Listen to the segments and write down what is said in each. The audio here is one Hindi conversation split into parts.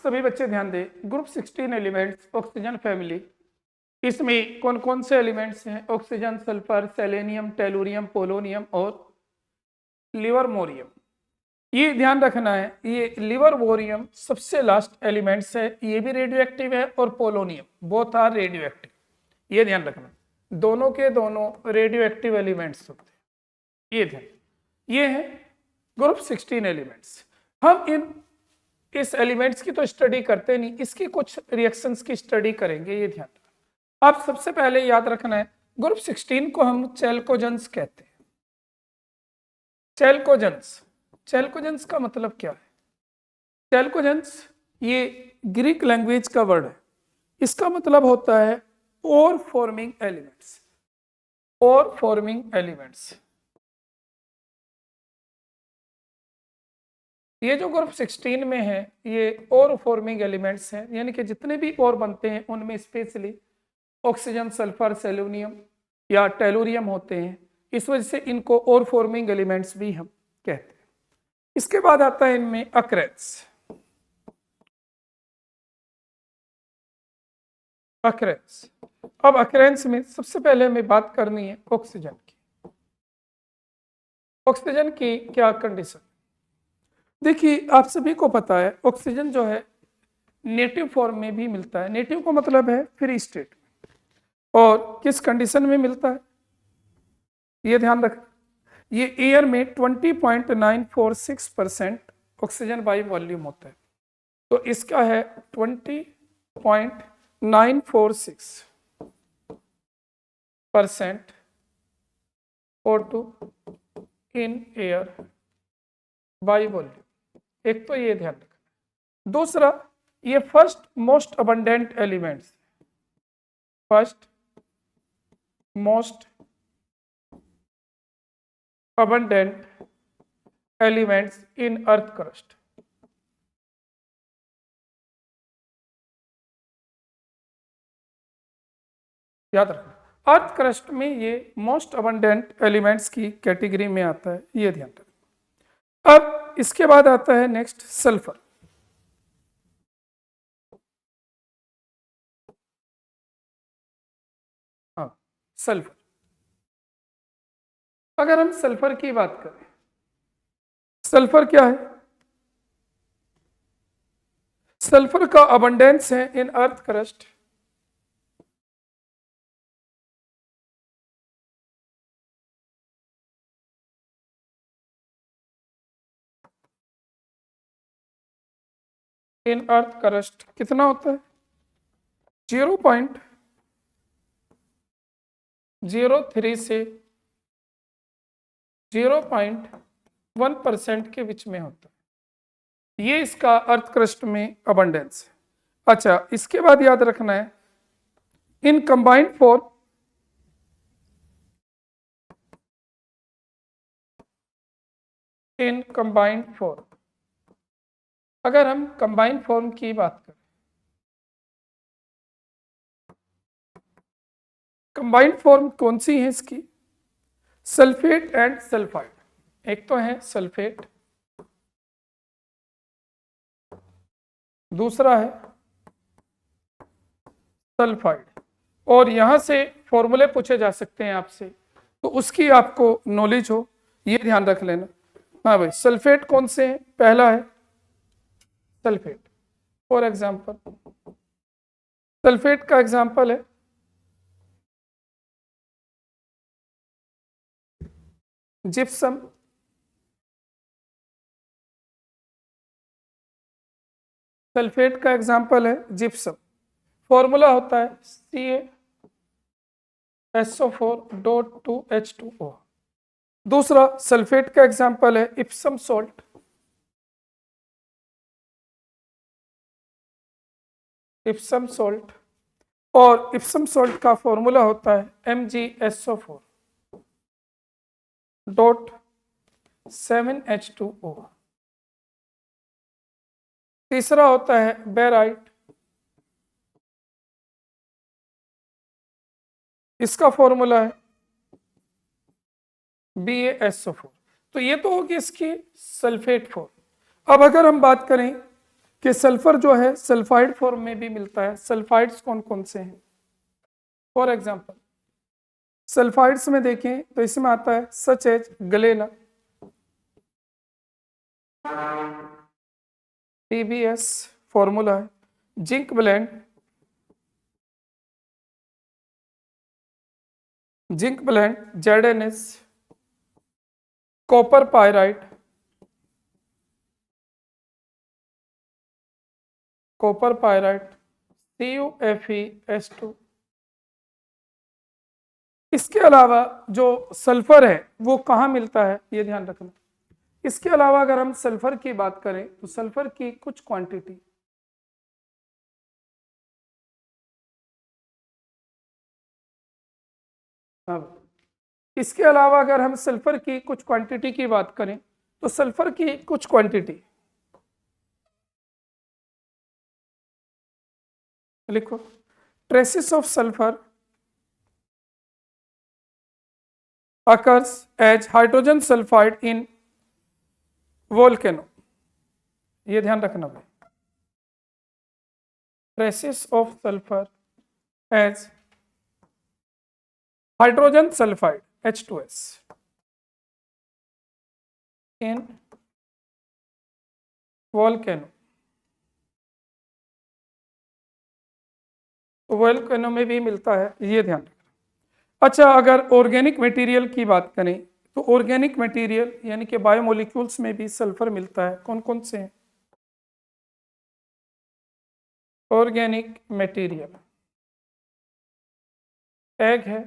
सभी बच्चे ध्यान दें, ग्रुप 16 एलिमेंट्स ऑक्सीजन फैमिली, इसमें कौन कौन से एलिमेंट्स हैं? Oxygen, sulphur, selenium, tellurium, polonium और लिवरमोरियम। ये ध्यान रखना है, ये लिवरमोरियम सबसे लास्ट एलिमेंट्स है, ये भी रेडियो एक्टिव है और polonium, both are radioactive. ये ध्यान रखना, दोनों के दोनों रेडियो एक्टिव एलिमेंट्स होते हैं। ये ध्यान, ये है ग्रुप 16 एलिमेंट्स। हम इस एलिमेंट्स की तो स्टडी करते नहीं, इसकी कुछ रिएक्शंस की स्टडी करेंगे, ये ध्यान रखना। आप सबसे पहले याद रखना है, ग्रुप 16 को हम चैल्कोजेंस कहते हैं। चैल्कोजेंस, चैल्कोजेंस का मतलब क्या है? चैल्कोजेंस ये ग्रीक लैंग्वेज का वर्ड है, इसका मतलब होता है ओर फॉर्मिंग एलिमेंट्स। ओर फॉर्मिंग एलिमेंट्स, ये जो ग्रुप 16 में है ये ओर फॉर्मिंग एलिमेंट्स हैं, यानी कि जितने भी ओर बनते हैं उनमें स्पेशली ऑक्सीजन, सल्फर, सेलेनियम या टेलुरियम होते हैं, इस वजह से इनको ओर फॉर्मिंग एलिमेंट्स भी हम कहते हैं। इसके बाद आता है इनमें अक्रेंस। अक्रेंस, अब अक्रेंस में सबसे पहले हमें बात करनी है ऑक्सीजन की। ऑक्सीजन की क्या कंडीशन? देखिए, आप सभी को पता है ऑक्सीजन जो है नेटिव फॉर्म में भी मिलता है। नेटिव का मतलब है फ्री स्टेट, और किस कंडीशन में मिलता है ये ध्यान रख। ये एयर में 20.946% ऑक्सीजन बाई वॉल्यूम होता है, तो इसका है 20.946% O2 in air by volume. एक तो ये ध्यान रखना। दूसरा, ये first most abundant elements, first most abundant elements in earth crust। याद रखना, अर्थ क्रस्ट में ये मोस्ट अबंडेंट एलिमेंट्स की कैटेगरी में आता है, ये ध्यान रखना। अब इसके बाद आता है नेक्स्ट सल्फर। हाँ, सल्फर, अगर हम सल्फर की बात करें, सल्फर क्या है? सल्फर का अबंडेंस है इन earth crust in earth crust कितना होता है? 0.03 से 0.1% के बीच में होता है, ये इसका अर्थ क्रस्ट में अबंडेंस है। अच्छा, इसके बाद याद रखना है in combined form, in combined form, अगर हम कंबाइंड फॉर्म की बात करें, कंबाइंड फॉर्म कौन सी है इसकी? Sulphate and sulphide. एक तो है सल्फेट, दूसरा है सल्फाइड, और यहां से फॉर्मूले पूछे जा सकते हैं आपसे, तो उसकी आपको नॉलेज हो, ये ध्यान रख लेना। हाँ भाई, सल्फेट कौन से हैं? पहला है सल्फेट, फॉर एग्जांपल सल्फेट का एग्जांपल है जिप्सम, सल्फेट का एग्जांपल है जिप्सम, फॉर्मूला होता है CaSO4.2H2O। दूसरा सल्फेट का एग्जांपल है इप्सम सॉल्ट, इप्सम सॉल्ट, और इप्सम सॉल्ट का फॉर्मूला होता है MgSO4.7H2O। तीसरा होता है बेराइट, इसका फॉर्मूला है BaSO4। तो ये तो होगी इसकी सल्फेट फॉर्म। अब अगर हम बात करें कि सल्फर जो है सल्फाइड फॉर्म में भी मिलता है। सल्फाइड्स कौन कौन से हैं? फॉर एग्जाम्पल सल्फाइड्स में देखें तो इसमें आता है such as galena, TBS formula है, zinc blende, ZNS, copper pyrite, CuFeS2। इसके अलावा जो सल्फर है वो कहाँ मिलता है ये ध्यान रखना। इसके अलावा अगर हम सल्फर की बात करें तो सल्फर की कुछ क्वांटिटी अब इसके अलावा अगर हम सल्फर की कुछ क्वांटिटी की बात करें तो सल्फर की कुछ क्वांटिटी लिखो, traces of sulphur occurs as hydrogen sulfide in volcano। ये ध्यान रखना भाई, traces of sulphur as hydrogen sulphide H2S in volcano. Volcano में भी मिलता है, ये ध्यान रखना। अच्छा, अगर ऑर्गेनिक मटेरियल की बात करें तो ऑर्गेनिक मटेरियल यानी कि बायोमोलिक्यूल्स में भी सल्फर मिलता है। कौन कौन से हैं? ऑर्गेनिक मटेरियल एग है,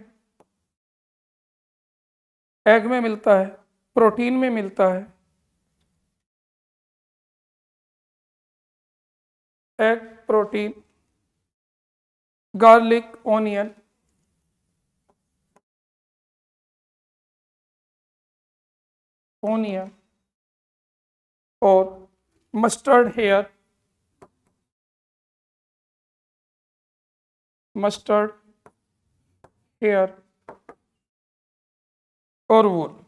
एग में मिलता है, प्रोटीन में मिलता है, एग प्रोटीन, गार्लिक, ओनियन, और मस्टर्ड हेयर, और वूल,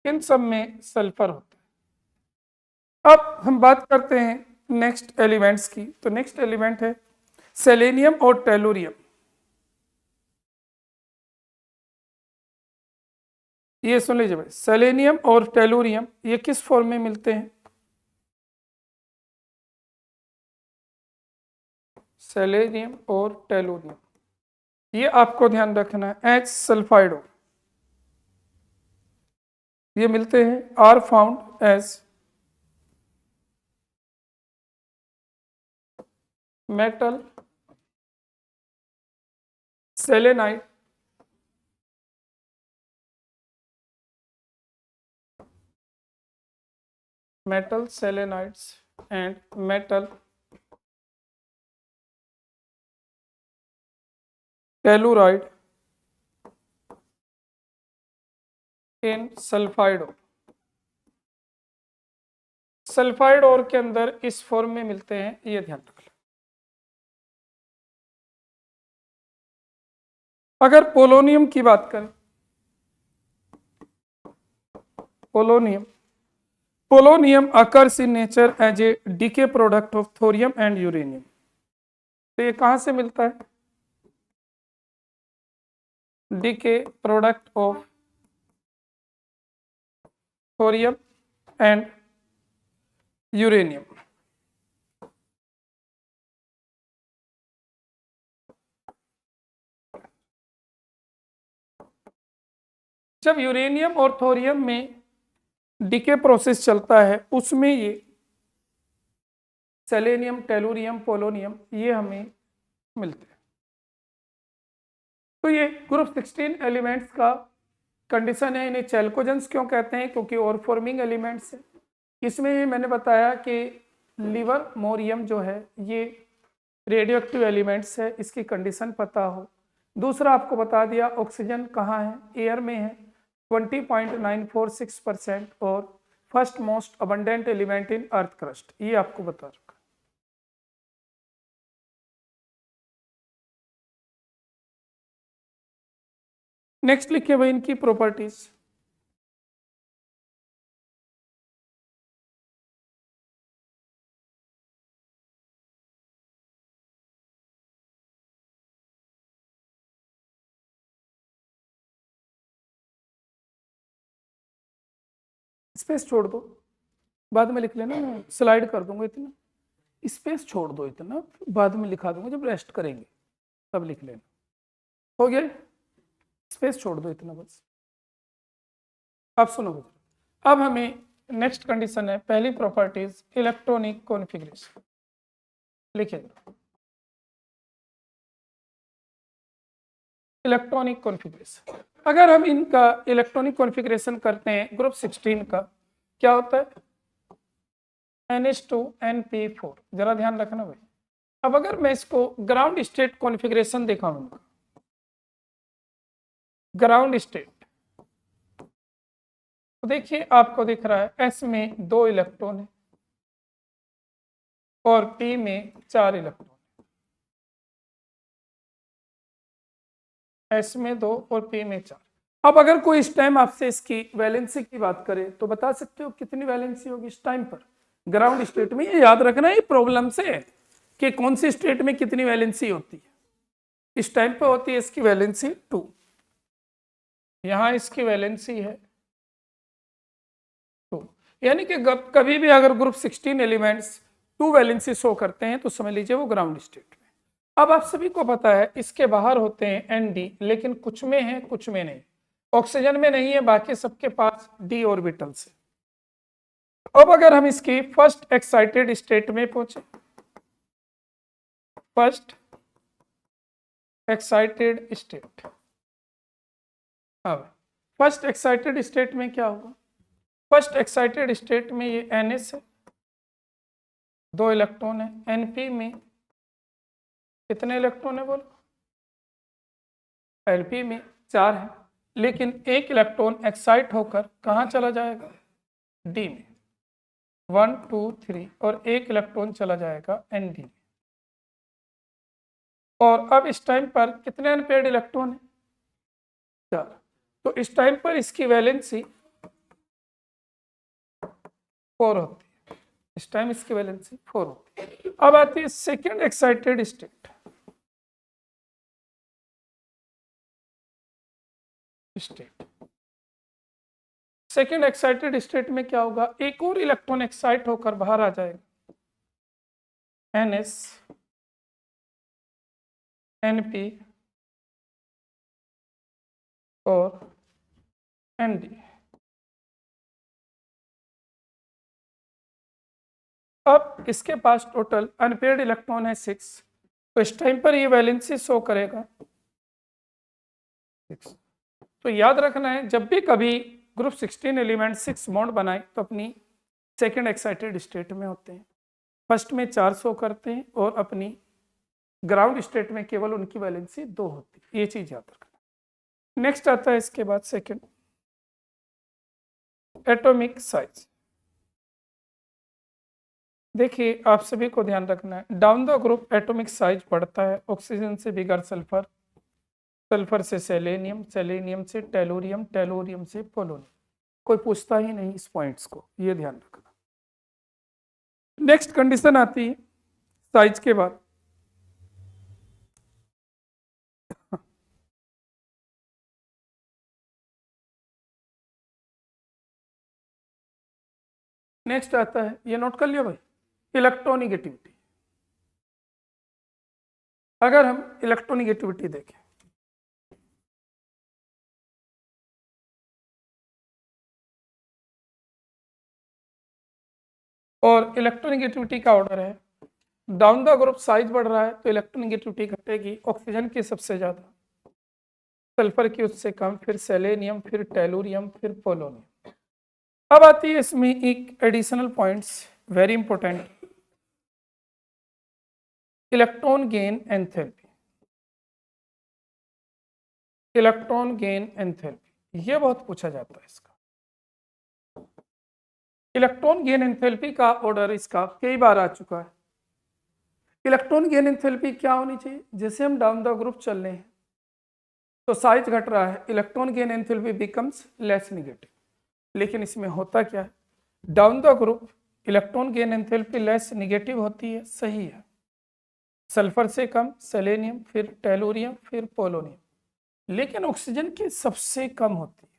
इन सब में सल्फर होता है। अब हम बात करते हैं नेक्स्ट एलिमेंट्स की। तो नेक्स्ट एलिमेंट है सेलेनियम और टेलुरियम। ये सुन लीजिए भाई, सेलेनियम और टेलुरियम ये किस फॉर्म में मिलते हैं? सेलेनियम और टेलुरियम ये आपको ध्यान रखना है एच सल्फाइडो। ये मिलते हैं, are found as metal selenide, metal selenides and metal telluride in sulphide ore. Sulphide ore के अंदर इस फॉर्म में मिलते हैं, ये ध्यान रख लो। अगर पोलोनियम की बात करें, polonium occurs in nature as a decay product of thorium and uranium। तो ये कहां से मिलता है? decay product of thorium and uranium। जब यूरेनियम और थोरियम में डिके प्रोसेस चलता है उसमें ये सेलेनियम, टेलुरियम, पोलोनियम ये हमें मिलते हैं। तो ये ग्रुप 16 एलिमेंट्स का कंडीशन है। इन्हें चैल्कोजेंस क्यों कहते हैं? क्योंकि और फॉर्मिंग एलिमेंट्स है। इसमें मैंने बताया कि लिवर मोरियम जो है ये रेडियो एक्टिव एलिमेंट्स है, इसकी कंडीशन पता हो। दूसरा आपको बता दिया ऑक्सीजन कहाँ है, एयर में है 20.946% और first most abundant element in earth crust, ये आपको बता रखा। नेक्स्ट लिखिए भाई इनकी प्रॉपर्टीज। स्पेस छोड़ दो, बाद में लिख लेना, मैं स्लाइड कर दूंगा इतना, स्पेस छोड़ दो इतना, बाद में लिखा दूंगा जब रेस्ट करेंगे तब लिख लेना। हो गया, स्पेस छोड़ दो इतना बस। अब सुनो, अब हमें नेक्स्ट कंडीशन है, पहली प्रॉपर्टीज इलेक्ट्रॉनिक कॉन्फ़िगरेशन, लिखिएगा इलेक्ट्रॉनिक कॉन्फ़िगरेशन। अगर हम इनका इलेक्ट्रॉनिक कॉन्फ़िगरेशन करते हैं ग्रुप 16 का, क्या होता है NH2NP4, जरा ध्यान रखना भाई। अब अगर मैं इसको ग्राउंड स्टेट कॉन्फ़िगरेशन दिखाऊं, ग्राउंड स्टेट, तो देखिए आपको दिख रहा है S में 2 इलेक्ट्रॉन है और P में 4 इलेक्ट्रॉन, S में 2 और P में 4। अब अगर कोई इस टाइम आपसे इसकी वैलेंसी की बात करे तो बता सकते हो कितनी वैलेंसी होगी इस टाइम पर ग्राउंड स्टेट में? ये याद रखना है प्रॉब्लम से कि कौन सी स्टेट में कितनी वैलेंसी होती है। इस टाइम पर होती है इसकी वैलेंसी 2, यहां इसकी वैलेंसी है 2, यानी कि कभी भी अगर ग्रुप 16 एलिमेंट्स 2 वैलेंसी शो करते हैं तो समझ लीजिए वो ग्राउंड स्टेट में। अब आप सभी को पता है इसके बाहर होते हैं Nd, लेकिन कुछ में है कुछ में नहीं, ऑक्सीजन में नहीं है, बाकी सबके पास d ऑर्बिटल्स है। अब अगर हम इसकी फर्स्ट एक्साइटेड स्टेट में पहुंचे, फर्स्ट एक्साइटेड स्टेट, अब फर्स्ट एक्साइटेड स्टेट में क्या होगा, फर्स्ट एक्साइटेड स्टेट में ये NS है, 2 इलेक्ट्रॉन है, NP में कितने इलेक्ट्रॉन है बोलो, LP में 4 है, लेकिन एक इलेक्ट्रॉन एक्साइट होकर कहाँ चला जाएगा, D में, 1 2 3, और एक इलेक्ट्रॉन चला जाएगा ND में। और अब इस टाइम पर कितने अनपेयर्ड इलेक्ट्रॉन है, 4, तो इस टाइम पर इसकी वैलेंसी 4 होती है, इस टाइम इसकी वैलेंसी 4 होती है। अब आती है second excited state, second excited state में क्या होगा, एक और इलेक्ट्रॉन एक्साइट होकर बाहर आ जाएगा, NS NP और ND। अब इसके पास टोटल अनपेयर्ड इलेक्ट्रॉन है 6, तो इस टाइम पर ये वैलेंसी शो करेगा 6। तो याद रखना है जब भी कभी ग्रुप 16 एलिमेंट 6 बॉन्ड बनाए तो अपनी सेकेंड एक्साइटेड स्टेट में होते हैं, फर्स्ट में 4 शो करते हैं और अपनी ग्राउंड स्टेट में केवल उनकी वैलेंसी 2 होती है, ये चीज याद रखना। नेक्स्ट आता है इसके बाद सेकेंड एटॉमिक साइज। देखिए आप सभी को ध्यान रखना है, down the group atomic size बढ़ता है, ऑक्सीजन से बिगर सल्फर, सल्फर से सेलेनियम, सेलेनियम से टेलुरियम, टेलुरियम से पोलोनियम। कोई पूछता ही नहीं इस पॉइंट्स को, ये ध्यान रखना। नेक्स्ट कंडीशन आती है साइज के बाद, नेक्स्ट आता है, ये नोट कर लिया भाई, इलेक्ट्रोनिगेटिविटी। अगर हम इलेक्ट्रोनिगेटिविटी देखें, और इलेक्ट्रोनिगेटिविटी का ऑर्डर है, डाउन द ग्रुप साइज बढ़ रहा है तो इलेक्ट्रोनिगेटिविटी घटेगी, ऑक्सीजन की सबसे ज्यादा, सल्फर की उससे कम, फिर सेलेनियम, फिर टेलुरियम, फिर पोलोनियम। अब आती है इसमें एक additional points very important, electron gain enthalpy, electron gain enthalpy, ये बहुत पूछा जाता है इसका। इलेक्ट्रॉन गेन एंथैल्पी का ऑर्डर इसका कई बार आ चुका है। इलेक्ट्रॉन गेन एंथैल्पी क्या होनी चाहिए, जैसे हम डाउन द ग्रुप चल रहे हैं तो साइज घट रहा है, electron gain enthalpy becomes less negative, लेकिन इसमें होता क्या है, down the group electron gain enthalpy less negative होती है, सही है, सल्फर से कम, सेलेनियम, फिर टेलुरियम, फिर पोलोनियम, लेकिन ऑक्सीजन की सबसे कम होती है।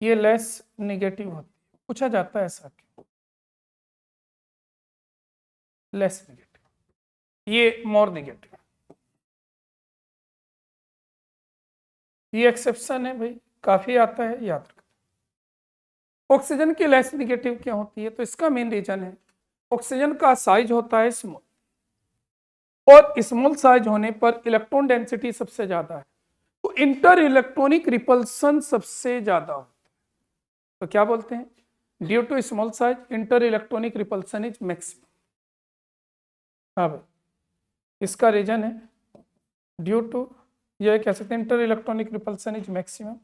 ये लेस निगेटिव होती है। पूछा जाता है ऐसा क्यों? लेस निगेटिव, ये मोर निगेटिव। ये एक्सेप्शन है भाई, काफी आता है, याद रखना। ऑक्सीजन की लेस निगेटिव क्यों होती है? तो इसका मेन रीजन है ऑक्सीजन का साइज होता है स्मॉल, और स्मॉल साइज होने पर इलेक्ट्रॉन डेंसिटी सबसे ज्यादा है, तो इंटर इलेक्ट्रॉनिक रिपल्सन सबसे ज्यादा होता है। तो क्या बोलते हैं? Due to small size inter electronic repulsion is maximum. हाँ भाई, इसका रीजन है ड्यू टू, यह कह सकते हैं inter electronic repulsion is maximum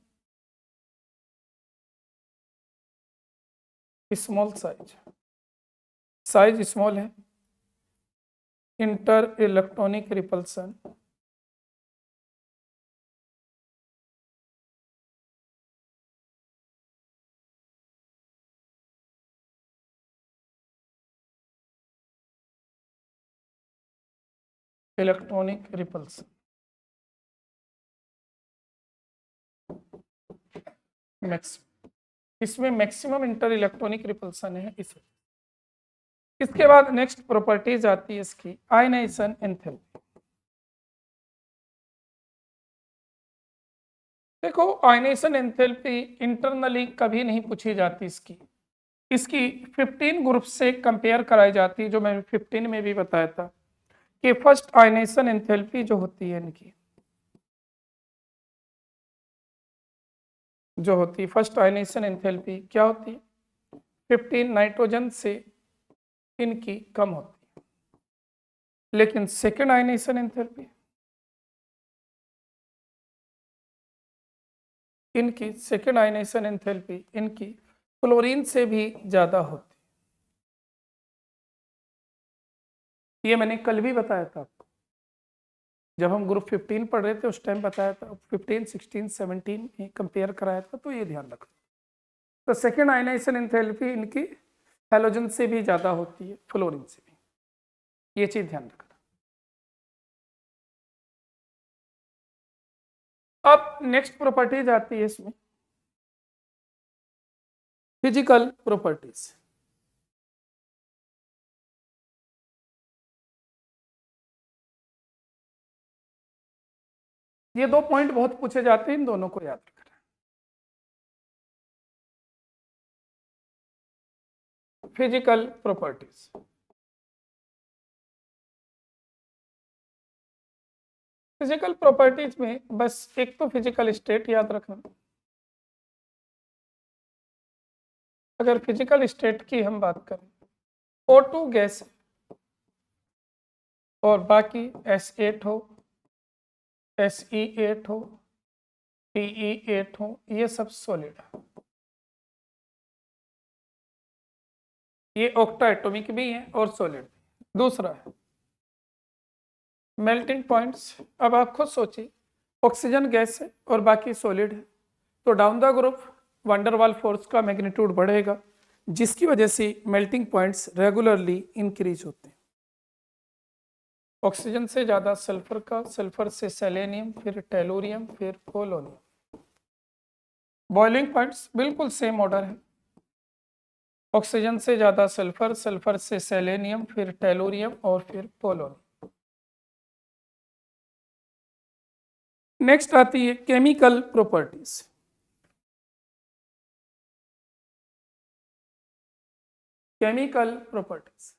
small size, size small है, inter electronic repulsion electronic repulsion maximum, इसमें मैक्सिमम इंटर इलेक्ट्रॉनिक रिपल्सन है इस। इसके बाद नेक्स्ट प्रॉपर्टीज आती है इसकी आयनाइजेशन एंथैल्पी। देखो आयनाइजेशन एंथैल्पी इंटरनली कभी नहीं पूछी जाती इसकी, इसकी 15 ग्रुप से कंपेयर कराई जाती है, जो मैंने 15 में भी बताया था कि फर्स्ट आयनाइजेशन एंथैल्पी जो होती है इनकी, जो होती है फर्स्ट आयनाइजेशन एंथैल्पी क्या होती है? 15 नाइट्रोजन से इनकी कम होती है। लेकिन सेकेंड आयनाइजेशन एंथैल्पी इनकी, सेकेंड आयनाइजेशन एंथैल्पी इनकी क्लोरीन से भी ज्यादा होती है। ये मैंने कल भी बताया था आपको, जब हम ग्रुप 15 पढ़ रहे थे उस टाइम बताया था, 15 16 17 में कंपेयर कराया था, तो ये ध्यान रखना। तो सेकेंड आयनाइजेशन एंथैल्पी इनकी हैलोजन से भी ज्यादा होती है, फ्लोरीन से भी, ये चीज ध्यान रखना। अब नेक्स्ट प्रॉपर्टीज आती है इसमें फिजिकल प्रॉपर्टीज। ये दो पॉइंट बहुत पूछे जाते हैं, इन दोनों को याद रखना। फिजिकल प्रॉपर्टीज, फिजिकल प्रॉपर्टीज में बस एक तो फिजिकल स्टेट याद रखना। अगर फिजिकल स्टेट की हम बात करें, O2 गैस और बाकी S8 हो, Se8 हो, Te8 हो, ये सब सॉलिड है। ये ऑक्टा एटॉमिक भी है और सॉलिड। दूसरा है मेल्टिंग पॉइंट्स। अब आप खुद सोचिए, ऑक्सीजन गैस है और बाकी सॉलिड है, तो down the group van der Waals force का मैग्नीट्यूड बढ़ेगा, जिसकी वजह से मेल्टिंग पॉइंट्स रेगुलरली इंक्रीज होते हैं। ऑक्सीजन से ज़्यादा सल्फर का, सल्फर से सेलेनियम, फिर टेलुरियम, फिर पोलोनियम। बॉइलिंग पॉइंट्स बिल्कुल सेम ऑर्डर है, ऑक्सीजन से ज़्यादा सल्फर, सल्फर से सेलेनियम, फिर टेलुरियम और फिर पोलोनियम। नेक्स्ट आती है केमिकल प्रॉपर्टीज। केमिकल प्रॉपर्टीज,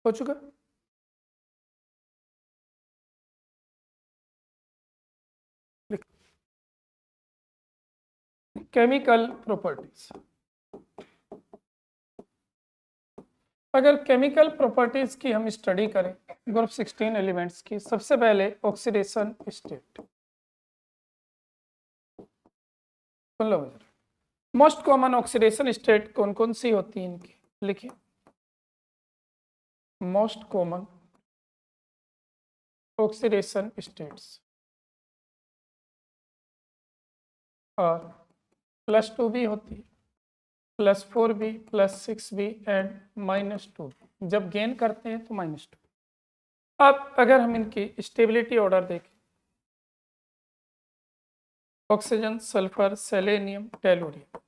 हो चुका? केमिकल प्रॉपर्टीज, अगर केमिकल प्रॉपर्टीज की हम स्टडी करें ग्रुप 16 एलिमेंट्स की, सबसे पहले ऑक्सीडेशन स्टेट। सुन लो मुझे, मोस्ट कॉमन ऑक्सीडेशन स्टेट कौन कौन सी होती है इनकी, लिखिए। मोस्ट कॉमन ऑक्सीडेशन स्टेट्स और +2 भी होती है, +4 भी, +6 भी एंड -2 जब गेन करते हैं तो -2। अब अगर हम इनकी स्टेबिलिटी ऑर्डर देखें, oxygen, sulphur, selenium, tellurium,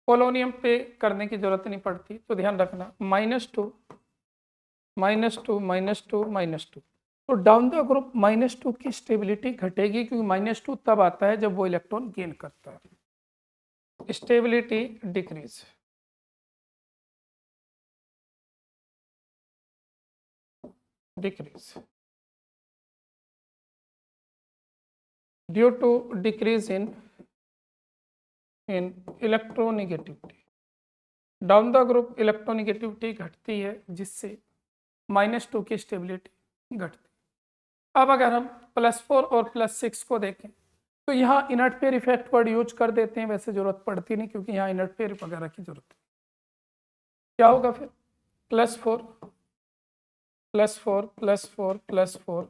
polonium पे करने की जरूरत नहीं पड़ती, तो ध्यान रखना -2 -2 -2 -2। तो डाउन द ग्रुप -2 की स्टेबिलिटी घटेगी, क्योंकि -2 तब आता है जब वो इलेक्ट्रॉन गेन करता है। Stability decrease, decrease due to decrease in electronegativity. Down the group electronegativity घटती है, जिससे -2 की स्टेबिलिटी घटती है। अब अगर हम +4 और +6 को देखें, तो यहाँ inert pair effect word use कर देते हैं, वैसे जरूरत पड़ती नहीं, क्योंकि यहाँ इनर्ट पेयर वगैरह की जरूरत है। क्या होगा फिर? +4 +4 +4 +4।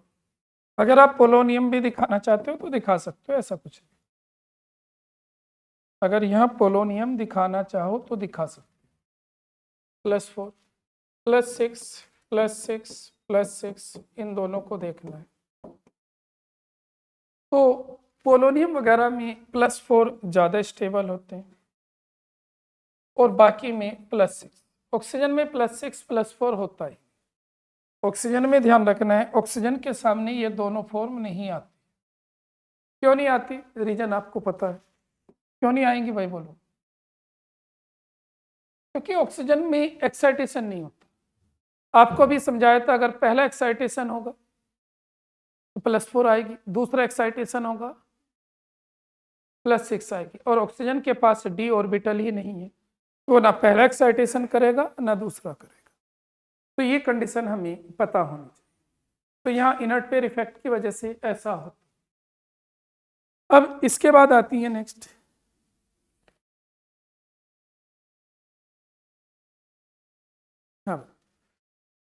अगर आप पोलोनियम भी दिखाना चाहते हो तो दिखा सकते हो, ऐसा कुछ नहीं। अगर यहाँ पोलोनियम दिखाना चाहो तो दिखा सकते हो। +4 +6 +6 +6, इन दोनों को देखना है। तो पोलोनियम वगैरह में +4 ज़्यादा स्टेबल होते हैं और बाकी में +6। ऑक्सीजन में +6 +4 होता है। ऑक्सीजन में ध्यान रखना है, ऑक्सीजन के सामने ये दोनों फॉर्म नहीं आती। क्यों नहीं आती? रीजन आपको पता है। क्यों नहीं आएंगी भाई, बोलो? क्योंकि ऑक्सीजन में एक्साइटेशन नहीं होता। आपको भी समझाया था, अगर पहला एक्साइटेशन होगा तो +4 आएगी, दूसरा एक्साइटेशन होगा +6 आएगी, और ऑक्सीजन के पास d ऑर्बिटल ही नहीं है, तो ना पहला एक्साइटेशन करेगा ना दूसरा करेगा। तो ये कंडीशन हमें पता होनी चाहिए। तो यहाँ इनर्ट पेयर इफेक्ट की वजह से ऐसा होता। अब इसके बाद आती है नेक्स्ट, हाँ,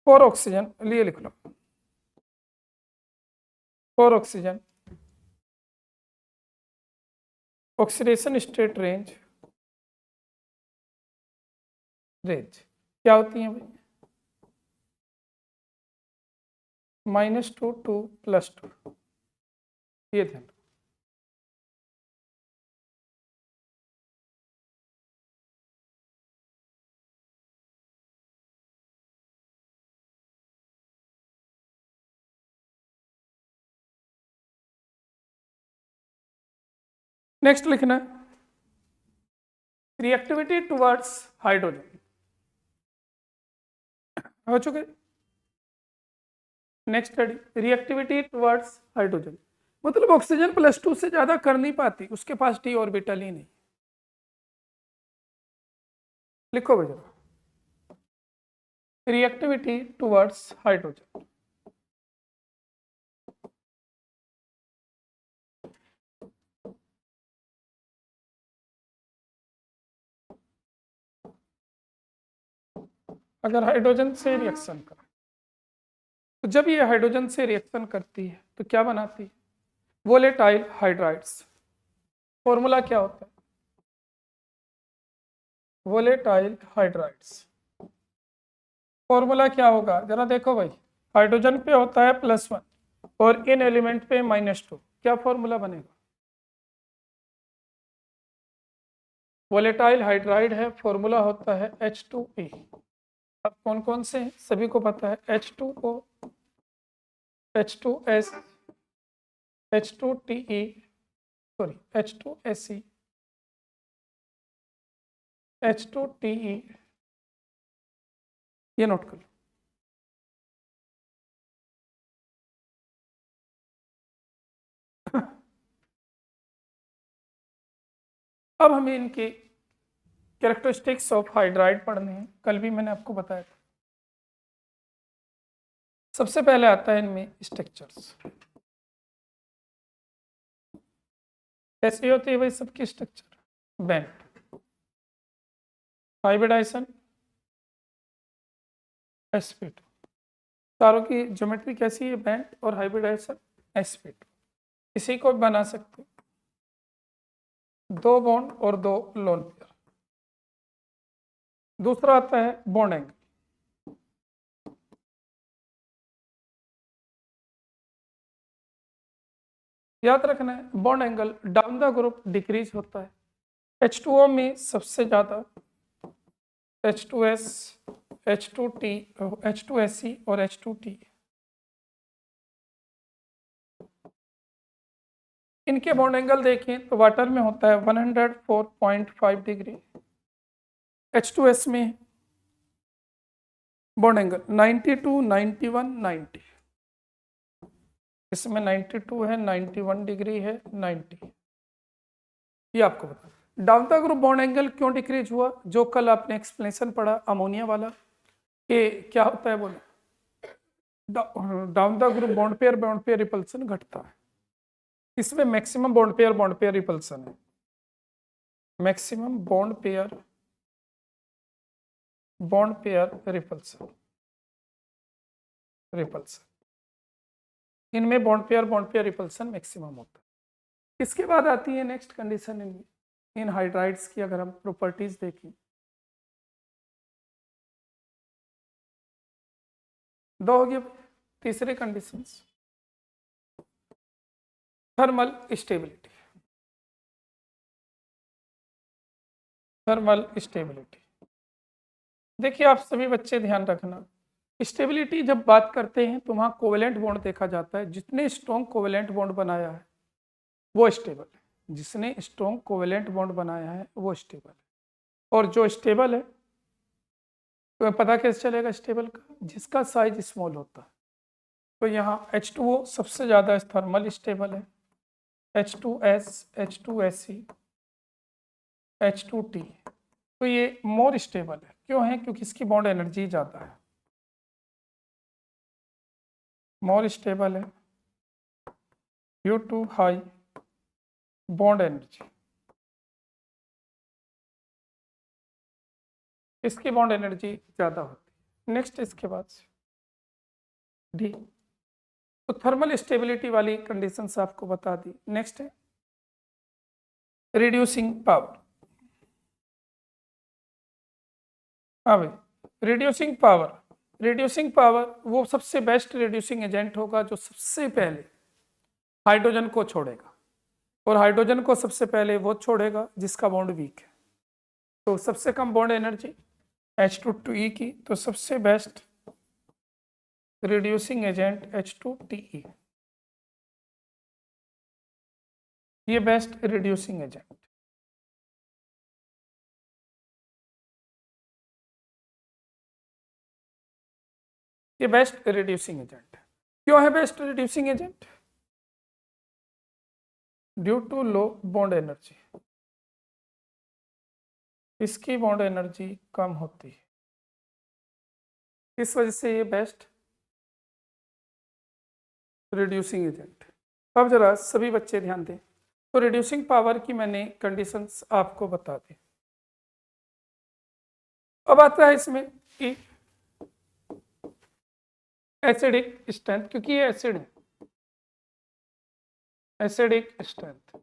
फॉर ऑक्सीजन, लिए लिख लो, for oxygen oxidation state range क्या होती है भाई? -2 to +2, ये ध्यान। नेक्स्ट लिखना है रिएक्टिविटी टुवर्ड्स हाइड्रोजन, हो चुके। Next study reactivity towards hydrogen, मतलब ऑक्सीजन +2 से ज्यादा कर नहीं पाती, उसके पास d ऑर्बिटल ही नहीं। लिखो भैया, रिएक्टिविटी टुवर्ड्स हाइड्रोजन, अगर हाइड्रोजन से रिएक्शन कर, तो जब ये हाइड्रोजन से रिएक्शन करती है तो क्या बनाती है? Volatile hydrides. फॉर्मूला क्या होता है? Volatile hydrides. फॉर्मूला क्या होगा जरा देखो भाई, हाइड्रोजन पे होता है +1 और इन एलिमेंट पे -2, क्या फॉर्मूला बनेगा? वोलेटाइल हाइड्राइड है, फॉर्मूला होता है H2E। अब कौन कौन से हैं सभी को पता है, H2O, H2S, H2TE, sorry H2SE, H2TE, ये नोट कर लो। अब हमें इनके कैरेक्टरिस्टिक्स ऑफ हाइड्राइड पढ़ने हैं, कल भी मैंने आपको बताया था। सबसे पहले आता है इनमें स्ट्रक्चर्स। ऐसी होती है भाई सबकी स्ट्रक्चर, बेंट, हाइब्रिडाइजेशन, sp2, चारों की ज्योमेट्री कैसी है, बैंड और हाइब्रिडाइजेशन sp2। इसी को बना सकते 2 बॉन्ड और 2 लोन पेयर। दूसरा आता है बॉन्ड एंगल। याद रखना है bond angle down the group decrease होता है। H2O में सबसे ज्यादा H2S, H2T, H2SE और H2T। इनके बॉन्ड एंगल देखें तो वाटर में होता है 104.5 डिग्री, H2S में बॉन्ड एंगल 92, 91, 90, इसमें 92 है, 91 डिग्री है, 90। ये आपको बता down the group bond angle क्यों डिक्रीज हुआ, जो कल आपने एक्सप्लेनेशन पढ़ा अमोनिया वाला कि क्या होता है बोले, down the group bond pair repulsion घटता है। इसमें मैक्सिमम बॉन्ड पेयर रिपल्सन है, मैक्सिमम बॉन्ड पेयर रिपल्सन इनमें बॉन्ड पेयर रिपल्सन मैक्सिमम होता है। इसके बाद आती है नेक्स्ट कंडीशन इन हाइड्राइड्स की। अगर हम प्रॉपर्टीज देखें, दो हो गए। तीसरे कंडीशंस थर्मल स्टेबिलिटी। देखिए आप सभी बच्चे ध्यान रखना, स्टेबिलिटी जब बात करते हैं तो वहां कोवेलेंट बॉन्ड देखा जाता है। जितने स्ट्रॉन्ग कोवेलेंट बॉन्ड बनाया है वो स्टेबल है, जिसने स्ट्रॉन्ग कोवेलेंट बॉन्ड बनाया है वो स्टेबल है। और जो स्टेबल है तो पता कैसे चलेगा स्टेबल का, जिसका साइज स्मॉल होता है। तो यहाँ H2O सबसे ज़्यादा थर्मल स्टेबल है, H2S, H2SE, H2T, तो ये मोर स्टेबल है। क्यों है? क्योंकि इसकी बॉन्ड एनर्जी ज़्यादा है, मोर स्टेबल है due to high bond energy. इसकी बॉन्ड एनर्जी ज़्यादा होती है। नेक्स्ट इसके बाद से डी, तो थर्मल स्टेबिलिटी वाली कंडीशंस आपको बता दी। नेक्स्ट है रिड्यूसिंग पावर। हाँ भाई, रिड्यूसिंग पावर वो सबसे बेस्ट रिड्यूसिंग एजेंट होगा जो सबसे पहले हाइड्रोजन को छोड़ेगा, और हाइड्रोजन को सबसे पहले वो छोड़ेगा जिसका बॉन्ड वीक है। तो सबसे कम बॉन्ड एनर्जी H2E की, तो सबसे बेस्ट रिड्यूसिंग एजेंट H2TE, ये बेस्ट रिड्यूसिंग एजेंट। ये बेस्ट रिड्यूसिंग एजेंट है। क्यों है best reducing agent? Due to low bond energy, इसकी बॉन्ड एनर्जी कम होती है, इस वजह से ये बेस्ट रिड्यूसिंग एजेंट। अब जरा सभी बच्चे ध्यान दें, तो रिड्यूसिंग पावर की मैंने कंडीशंस आपको बता दी। अब आता है इसमें कि एसिडिक स्ट्रेंथ, क्योंकि ये एसिड है, एसिडिक स्ट्रेंथ।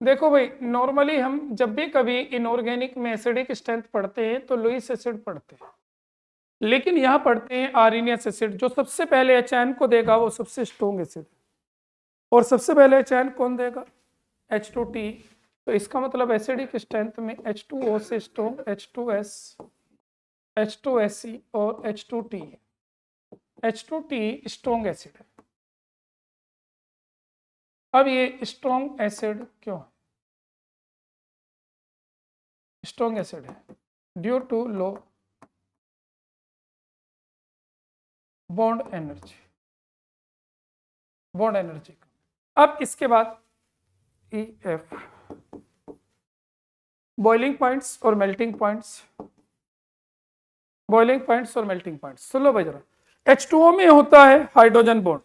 देखो भाई, नॉर्मली हम जब भी कभी इनऑर्गेनिक में एसिडिक स्ट्रेंथ पढ़ते हैं तो लुईस एसिड पढ़ते हैं, लेकिन यहाँ पढ़ते हैं आर्सेनियस एसिड। जो सबसे पहले HN को देगा वो सबसे स्ट्रॉन्ग एसिड, और सबसे पहले HN कौन देगा? H2T। तो इसका मतलब एसिडिक स्ट्रेंथ में H2O से स्ट्रॉन्ग H2S, H2SE और H2T। H2T स्ट्रॉन्ग एसिड है। अब ये स्ट्रॉन्ग एसिड क्यों है? स्ट्रॉन्ग एसिड है due to low bond energy, अब इसके बाद EF, बॉइलिंग पॉइंट्स और मेल्टिंग पॉइंट्स। सुन लो भाई जरा, H2O में होता है हाइड्रोजन बॉन्ड,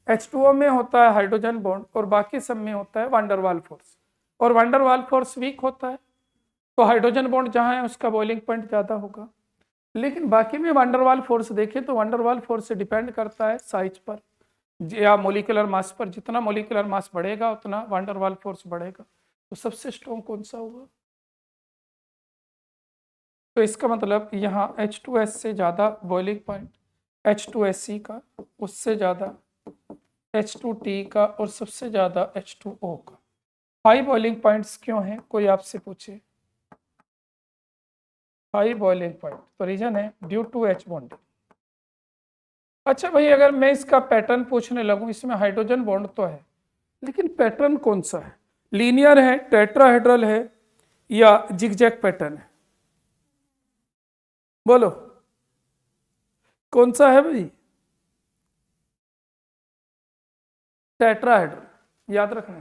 H2O में होता है हाइड्रोजन बॉन्ड, और बाकी सब में होता है वांडरवाल फोर्स, और वांडरवाल फोर्स वीक होता है। तो हाइड्रोजन बॉन्ड जहां है उसका बॉइलिंग पॉइंट ज्यादा होगा, लेकिन बाकी में वंडरवाल फोर्स देखें तो वंडरवाल फोर्स से डिपेंड करता है साइज पर या मोलिकुलर मास पर। जितना मोलिकुलर मास बढ़ेगा उतना वंडरवाल फोर्स बढ़ेगा। तो सबसे स्ट्रॉन्ग कौन सा होगा? तो इसका मतलब यहाँ H2S से ज़्यादा बॉइलिंग पॉइंट H2SC का, उससे ज़्यादा H2T का और सबसे ज़्यादा H2O का। हाई बॉइलिंग पॉइंट्स क्यों हैं? कोई आपसे पूछे हाई बॉइलिंग पॉइंट, तो रीजन है ड्यू टू H बॉन्डिंग। अच्छा भाई, अगर मैं इसका पैटर्न पूछने लगूं, इसमें हाइड्रोजन बॉन्ड तो है लेकिन पैटर्न कौन सा है? लीनियर है, टेट्राहेड्रल है या जिगजैग पैटर्न है? बोलो कौन सा है भाई? टेट्राहेड्रल, याद रखना।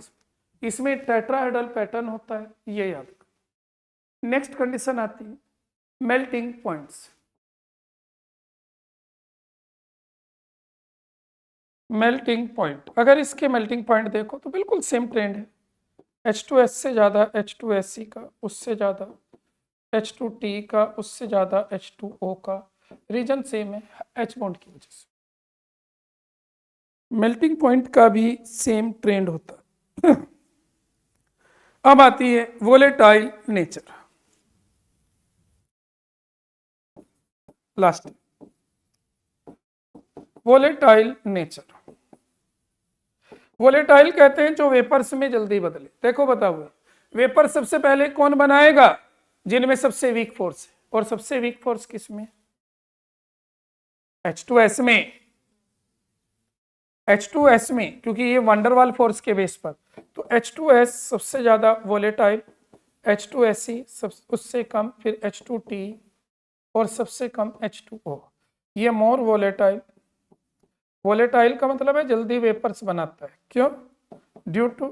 इसमें टेट्राहेड्रल पैटर्न होता है, ये याद रखना। नेक्स्ट कंडीशन आती है मेल्टिंग पॉइंट्स। मेल्टिंग पॉइंट, अगर इसके मेल्टिंग पॉइंट देखो तो बिल्कुल सेम ट्रेंड है। H2S से ज़्यादा H2SC का, उससे ज़्यादा H2T का, उससे ज़्यादा H2O का। रीजन सेम है H बॉन्ड की वजह से। मेल्टिंग पॉइंट का भी सेम ट्रेंड होता है। अब आती है volatile nature, last. Volatile nature, volatile कहते हैं जो वेपर्स में जल्दी बदले। देखो बताओ, वेपर सबसे पहले कौन बनाएगा? जिनमें सबसे वीक फोर्स है, और सबसे वीक फोर्स किसमें? H2S में। H2S में, क्योंकि ये वंडरवाल फोर्स के बेस पर। तो H2S सबसे ज्यादा वोलेटाइल, H2SC उससे कम, फिर H2T और सबसे कम H2O। ये मोर वोलेटाइल। वोलेटाइल का मतलब है जल्दी वेपर्स बनाता है। क्यों? Due to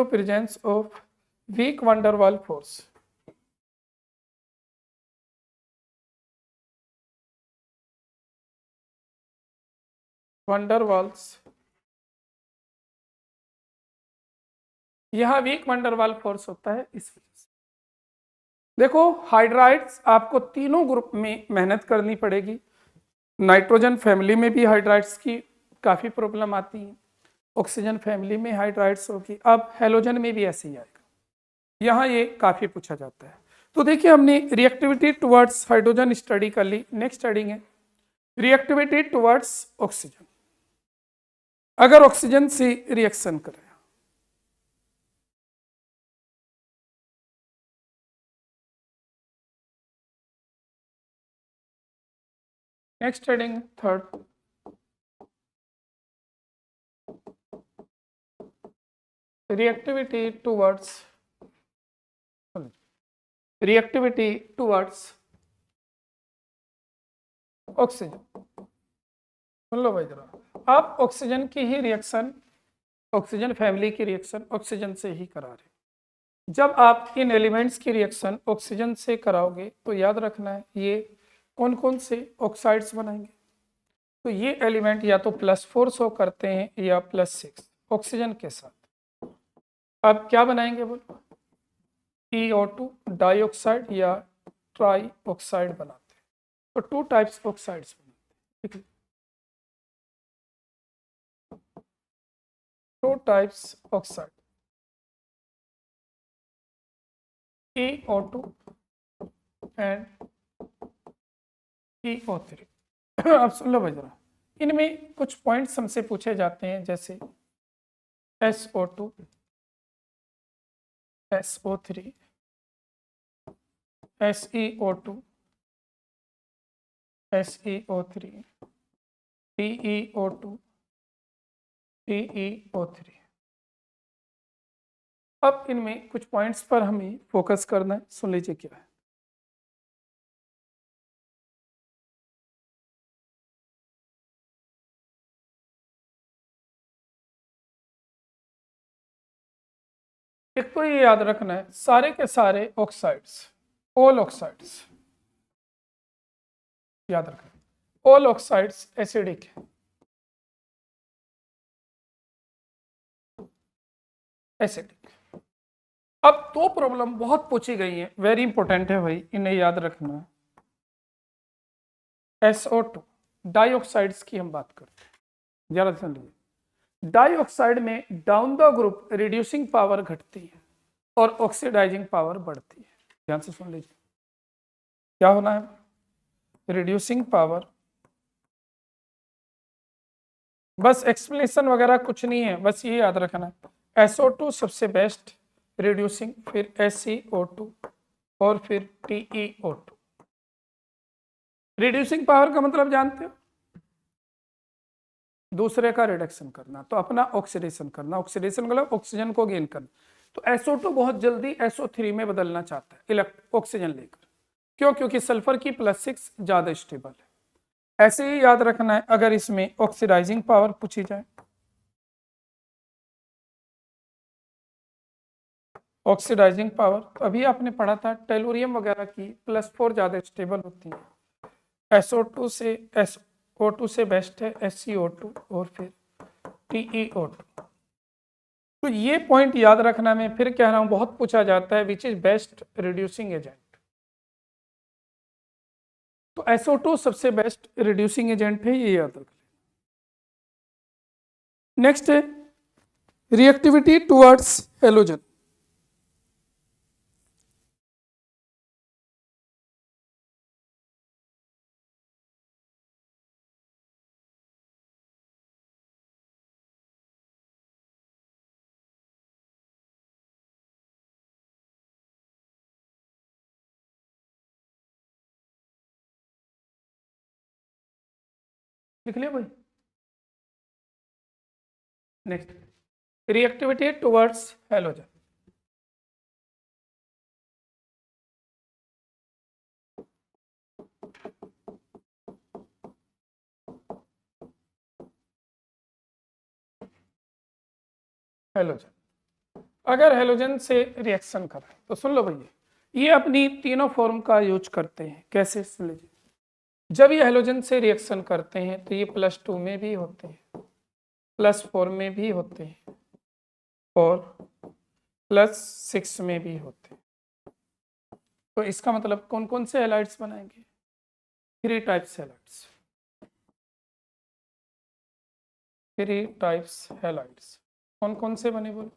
presence of weak van der Waal force. Van der Waals, यहां वीक वंडरवाल फोर्स होता है इस वजह से। देखो हाइड्राइड्स आपको तीनों ग्रुप में मेहनत करनी पड़ेगी। नाइट्रोजन फैमिली में भी हाइड्राइड्स की काफी प्रॉब्लम आती है, ऑक्सीजन फैमिली में हाइड्राइड्स होगी, अब हेलोजन में भी ऐसे ही आएगा। यहाँ ये काफी पूछा जाता है। तो देखिए हमने रिएक्टिविटी टुवर्ड्स हाइड्रोजन स्टडी कर ली। नेक्स्ट स्टडी है रिएक्टिविटी टुवर्ड्स ऑक्सीजन। अगर ऑक्सीजन से रिएक्शन करें, next heading third, reactivity towards oxygen. सुन लो भाई जरा, आप ऑक्सीजन की ही रिएक्शन, ऑक्सीजन फैमिली की रिएक्शन ऑक्सीजन से ही करा रहे। जब आप इन एलिमेंट्स की रिएक्शन ऑक्सीजन से कराओगे तो याद रखना है ये कौन कौन से ऑक्साइड्स बनाएंगे। तो ये एलिमेंट या तो +4 शो करते हैं या +6 ऑक्सीजन के साथ। अब क्या बनाएंगे बोलो? EO2 डाइऑक्साइड या ट्राई ऑक्साइड बनाते हैं। तो 2 टाइप्स ऑक्साइड्स बनाते हैं। 2 types oxide, EO2 and EO3। अब सुन लो भाई जरा, इनमें कुछ पॉइंट्स हमसे पूछे जाते हैं, जैसे SO2, SO3, SeO2, SeO3, PeO2, PeO3। अब इनमें कुछ पॉइंट्स पर हमें फोकस करना है, सुन लीजिए क्या है। एक तो ये याद रखना है, सारे के सारे ऑक्साइड्स, ऑल ऑक्साइड्स याद रखना, ऑल ऑक्साइड्स एसिडिक है। एसिडिक अब दो प्रॉब्लम बहुत पूछी गई है, वेरी इंपॉर्टेंट है भाई, इन्हें याद रखना। SO2 डाइऑक्साइड्स की हम बात करते हैं, जरा सुन लीजिए। डाइऑक्साइड में down the group reducing power घटती है और ऑक्सीडाइजिंग पावर बढ़ती है। ध्यान से सुन लीजिए, क्या होना है, रिड्यूसिंग पावर, बस एक्सप्लेनेशन वगैरह कुछ नहीं है, बस ये याद रखना SO2 सबसे बेस्ट रिड्यूसिंग, फिर SeO2 और फिर TeO2। रिड्यूसिंग पावर का मतलब जानते हो, दूसरे का रिडक्शन करना, तो अपना ऑक्सीडेशन करना, ऑक्सीडेशन मतलब ऑक्सीजन को गेन करना। तो SO2 बहुत जल्दी SO3 में बदलना चाहता है ऑक्सीजन लेकर, क्यों, क्योंकि सल्फर की +6 ज्यादा स्टेबल है। ऐसे ही याद रखना है अगर इसमें ऑक्सीडाइजिंग पावर पूछी जाए, ऑक्सीडाइजिंग पावर तो अभी आपने पढ़ा था टेलुरियम वगैरह की +4 ज्यादा स्टेबल होती है। SO2 से बेस्ट है SeO2 और फिर TeO2। तो ये पॉइंट याद रखना, मैं फिर कह रहा हूं बहुत पूछा जाता है which is best reducing agent. तो SO2 सबसे बेस्ट रिड्यूसिंग एजेंट है, ये याद रख। नेक्स्ट है रिएक्टिविटी टुवर्ड्स हेलोजन। लिख लिया भाई। Next reactivity towards halogen. Halogen, अगर हेलोजन से रिएक्शन करें तो सुन लो भैया, ये अपनी तीनों फॉर्म का यूज करते हैं। कैसे, सुन लीजिए। जब ये हेलोजन से रिएक्शन करते हैं तो ये +2 में भी होते हैं, +4 में भी होते हैं और +6 में भी होते हैं। तो इसका मतलब कौन कौन से हैलाइड्स बनाएंगे, 3 टाइप्स हैलाइड्स, 3 टाइप्स हैलाइड्स। कौन कौन से बने बोलो,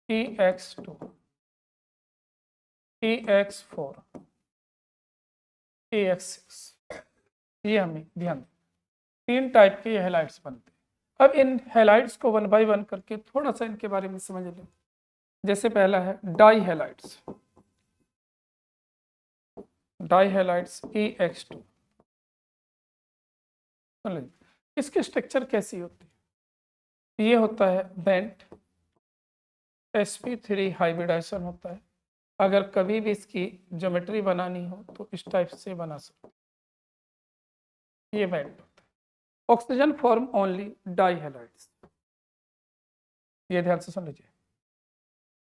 EX2, EX4, EX6, ये हमें ध्यान दें, 3 टाइप के हैलाइड्स बनते हैं। अब इन हैलाइड्स को 1 बाय 1 करके थोड़ा सा इनके बारे में समझ लो। जैसे पहला है die halides, die halides EX2। इसके स्ट्रक्चर कैसी होती है, ये होता है बेंट sp3 हाइब्रिडाइजेशन होता है। अगर कभी भी इसकी ज्योमेट्री बनानी हो तो इस टाइप से बना सकते, ये बेंट होता है। Oxygen form only dihalides, ये ध्यान से सुन लीजिए,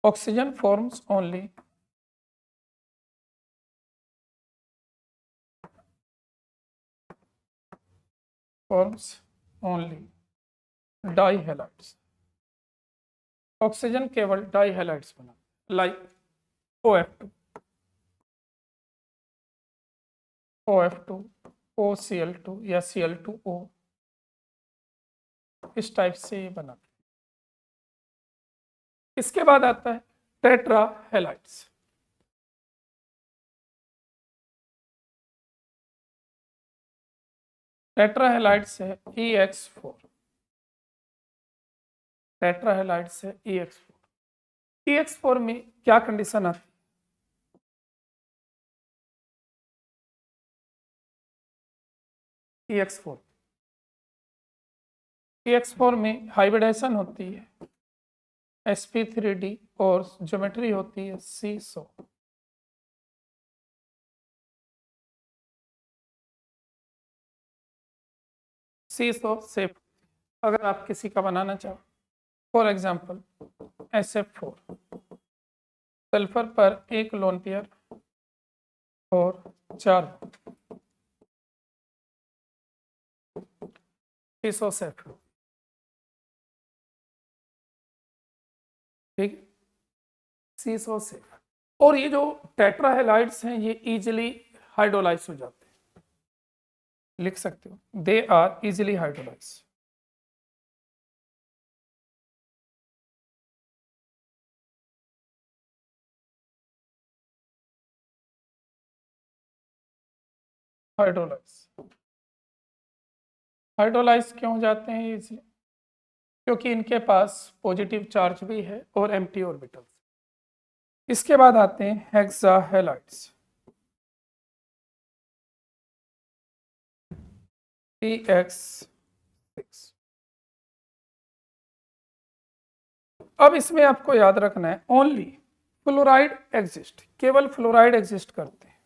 oxygen forms only dihalides. Oxygen केवल डाई हैलाइड्स बना, लाइक OF2, OF2, OCl2 या Cl2O, इस टाइप से ये बना। इसके बाद आता है टेट्रा हैलाइड्स। टेट्रा हैलाइड्स है EX4, टेट्रा हैलाइड्स है EX4। EX4 में क्या कंडीशन आती है, EX4 में हाइब्रिडाइजेशन होती है sp3d और ज्योमेट्री होती है C100। C100 सेफ, अगर आप किसी का बनाना चाहो, फॉर एग्जाम्पल SF4, सल्फर पर 1 लोन पेयर और 4 C100 सेफ, ठीक है। सीसो सेफ। और ये जो टेट्राहेलाइड्स हैं ये इजीली हाइड्रोलाइज हो जाते हैं, लिख सकते हो, they are easily hydrolyse. Hydrolyse hydrolyse क्यों हो जाते हैं इजीली? क्योंकि इनके पास पॉजिटिव चार्ज भी है और एम्प्टी ऑर्बिटल्स। इसके बाद आते हैं हेक्साहेलाइड्स, PX6। अब इसमें आपको याद रखना है ओनली फ्लोराइड एग्जिस्ट, केवल फ्लोराइड एग्जिस्ट करते हैं,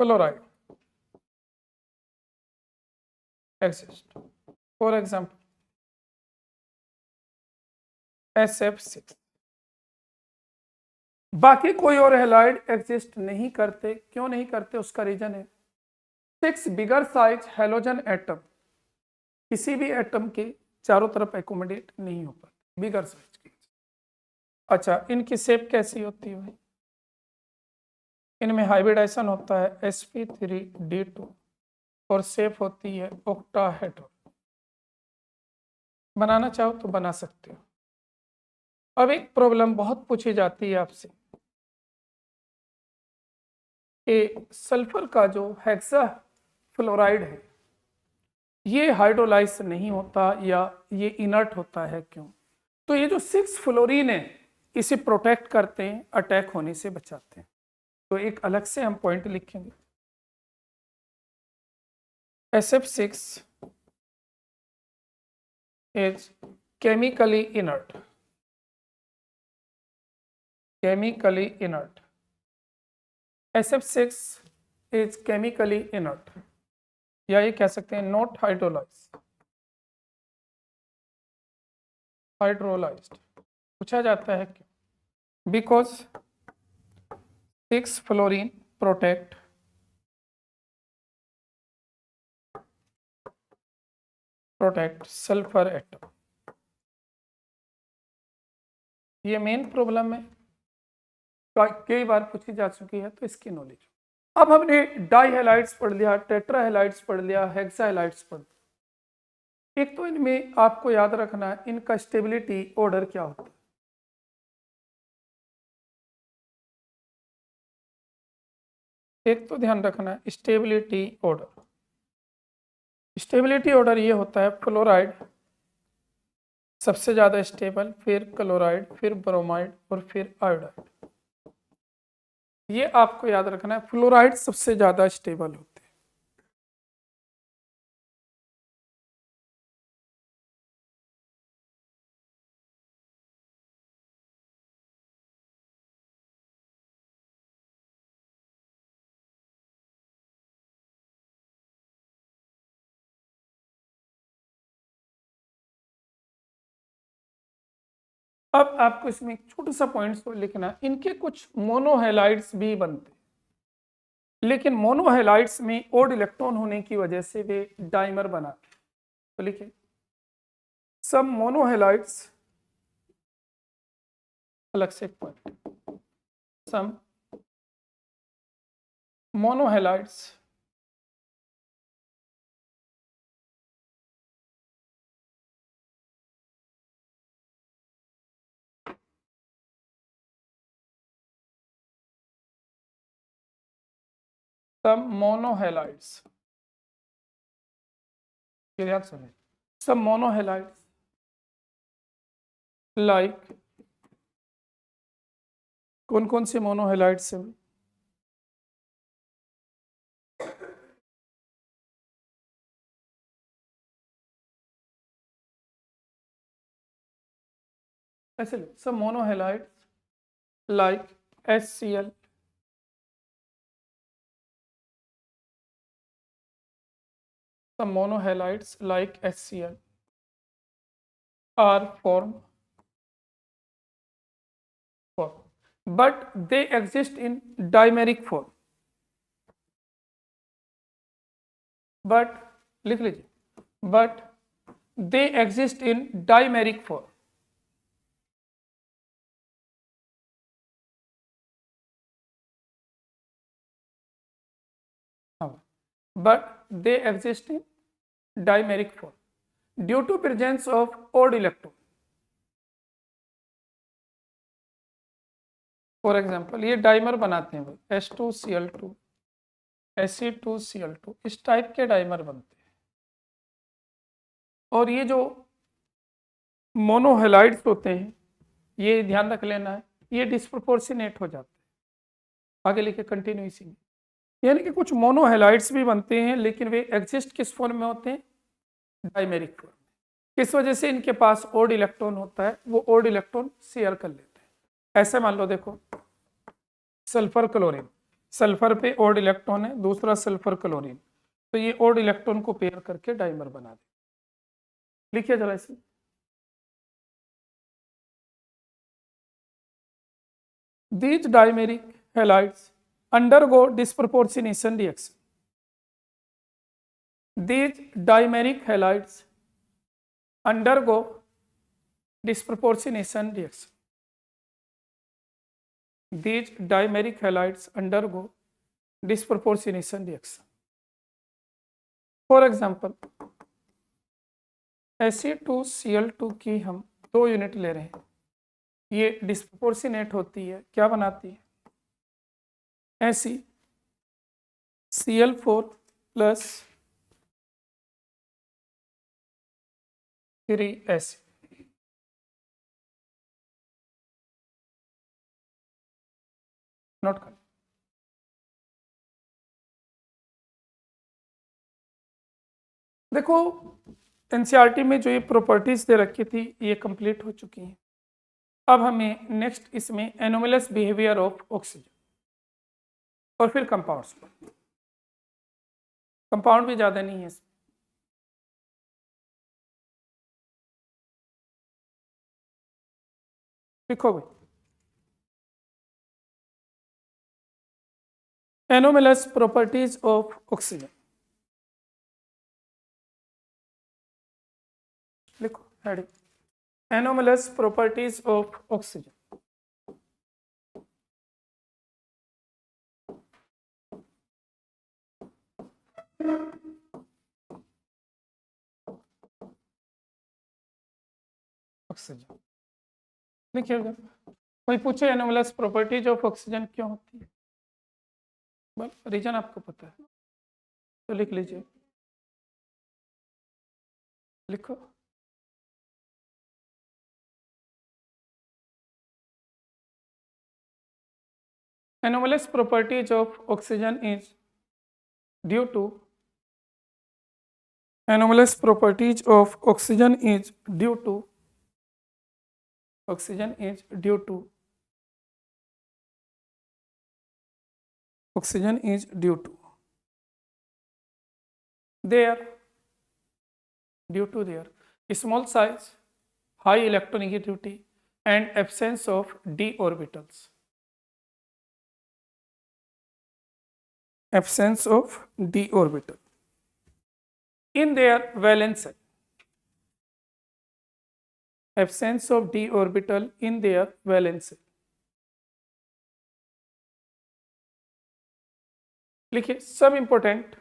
fluoride exist. For example SF6। बाकी कोई और हैलाइड एग्जिस्ट नहीं करते। क्यों नहीं करते? उसका रीजन है 6 बिगर साइज हेलोजन एटम किसी भी एटम के चारों तरफ एकोमोडेट नहीं हो पाते, बिगर साइज की। अच्छा, इनकी शेप कैसी होती है भाई? इनमें हाइब्रिडाइजेशन होता है sp3d2 और शेप होती है ऑक्टाहेड्रॉन। बनाना चाहो तो बना सकते हो। अब एक प्रॉब्लम बहुत पूछी जाती है आपसे कि सल्फर का जो हेक्सा फ्लोराइड है ये हाइड्रोलाइज नहीं होता या ये इनर्ट होता है, क्यों? तो ये जो 6 फ्लोरीन है इसे प्रोटेक्ट करते हैं, अटैक होने से बचाते हैं। तो एक अलग से हम पॉइंट लिखेंगे, SF6 is chemically inert, chemically inert, SF6 is chemically inert, या ये कह सकते हैं नॉट हाइड्रोलाइज्ड। पूछा जाता है क्यों? Because 6 fluorine protect sulphur atom. ये मेन प्रॉब्लम है, कई बार पूछी जा चुकी है, तो इसकी नॉलेज। अब हमने डाइहेलाइड्स पढ़ लिया, टेट्राहेलाइड्स पढ़ लिया, हेक्साहेलाइड्स पढ़ लिया। एक तो इनमें आपको याद रखना है इनका स्टेबिलिटी ऑर्डर क्या होता है। एक तो ध्यान रखना है स्टेबिलिटी ऑर्डर। स्टेबिलिटी ऑर्डर ये होता है फ्लोराइड सबसे ज्यादा स्टेबल, फिर क्लोराइड, फिर ब्रोमाइड और फिर आयोडाइड। ये आपको याद रखना है, फ्लोराइड सबसे ज्यादा स्टेबल होते हैं। अब आपको इसमें एक छोटा सा पॉइंट तो लिखना है, इनके कुछ मोनोहेलाइड्स भी बनते हैं, लेकिन मोनोहेलाइड्स में ओड इलेक्ट्रॉन होने की वजह से वे डाइमर बनाते हैं। तो लिखिए सब मोनोहेलाइड्स, अलग से एक पॉइंट, सम मोनोहेलाइड्स सब मोनोहेलाइड्स, ध्यान सुनिए, सब मोनोहेलाइड्स लाइक, कौन कौन से मोनोहेलाइड्स है? ऐसे सब मोनोहेलाइड्स like HCl, some monohalides like HCl are formed, but they exist in dimeric form. but लिख लीजिए, but they exist in dimeric form. but they exist in dimeric form due to presence of odd electron. For example ये डाइमर बनाते हैं भाई, H2Cl2 Ac2Cl2 इस टाइप के डाइमर बनते हैं। और ये जो मोनोहेलाइड्स होते हैं, ये ध्यान रख लेना है, ये डिस्प्रोपोर्शनेट हो जाते हैं। आगे लिखे कंटिन्यू इसी में, यानी कि कुछ मोनोहेलाइड्स भी बनते हैं लेकिन वे एग्जिस्ट किस फॉर्म में होते हैं, डाइमेरिक फॉर्म में। किस वजह से, इनके पास ओड इलेक्ट्रॉन होता है, वो ओड इलेक्ट्रॉन शेयर कर लेते हैं। ऐसे मान लो, देखो सल्फर क्लोरीन, सल्फर पे ओड इलेक्ट्रॉन है, दूसरा सल्फर क्लोरीन, तो ये ओड इलेक्ट्रॉन को पेयर करके डाइमर बना दे। लिखिए जरा इसे, these dimeric halides undergo disproportionation reaction. These dimeric halides undergo disproportionation reaction. These dimeric halides undergo disproportionation reaction. For example, Ac2Cl2 की हम 2 यूनिट ले रहे हैं, ये डिस्प्रोपोर्शनेट होती है, क्या बनाती है, AcCl4 प्लस 3Ac। नोट कर, देखो एनसीईआरटी में जो ये प्रॉपर्टीज दे रखी थी ये कंप्लीट हो चुकी हैं। अब हमें नेक्स्ट इसमें एनोमलस बिहेवियर ऑफ ऑक्सीजन और फिर कंपाउंड्स पर। कंपाउंड भी ज़्यादा नहीं है इसमें। लिखो भाई, एनोमलस प्रॉपर्टीज ऑफ ऑक्सीजन, लिखो heading, anomalous properties of oxygen. Oxygen लिखिएगा। कोई पूछे एनोमलस प्रॉपर्टीज ऑफ ऑक्सीजन क्यों होती है, बस रीजन आपको पता है तो लिख लीजिए, लिखो। Anomalous properties of oxygen is due to, anomalous properties of oxygen is due to, oxygen is due to, oxygen is due to their, due to their small size, high electronegativity and absence of d orbitals, absence of d orbital in their valence shell, absence of d orbital in their valence shell। लिखिए, सब इंपॉर्टेंट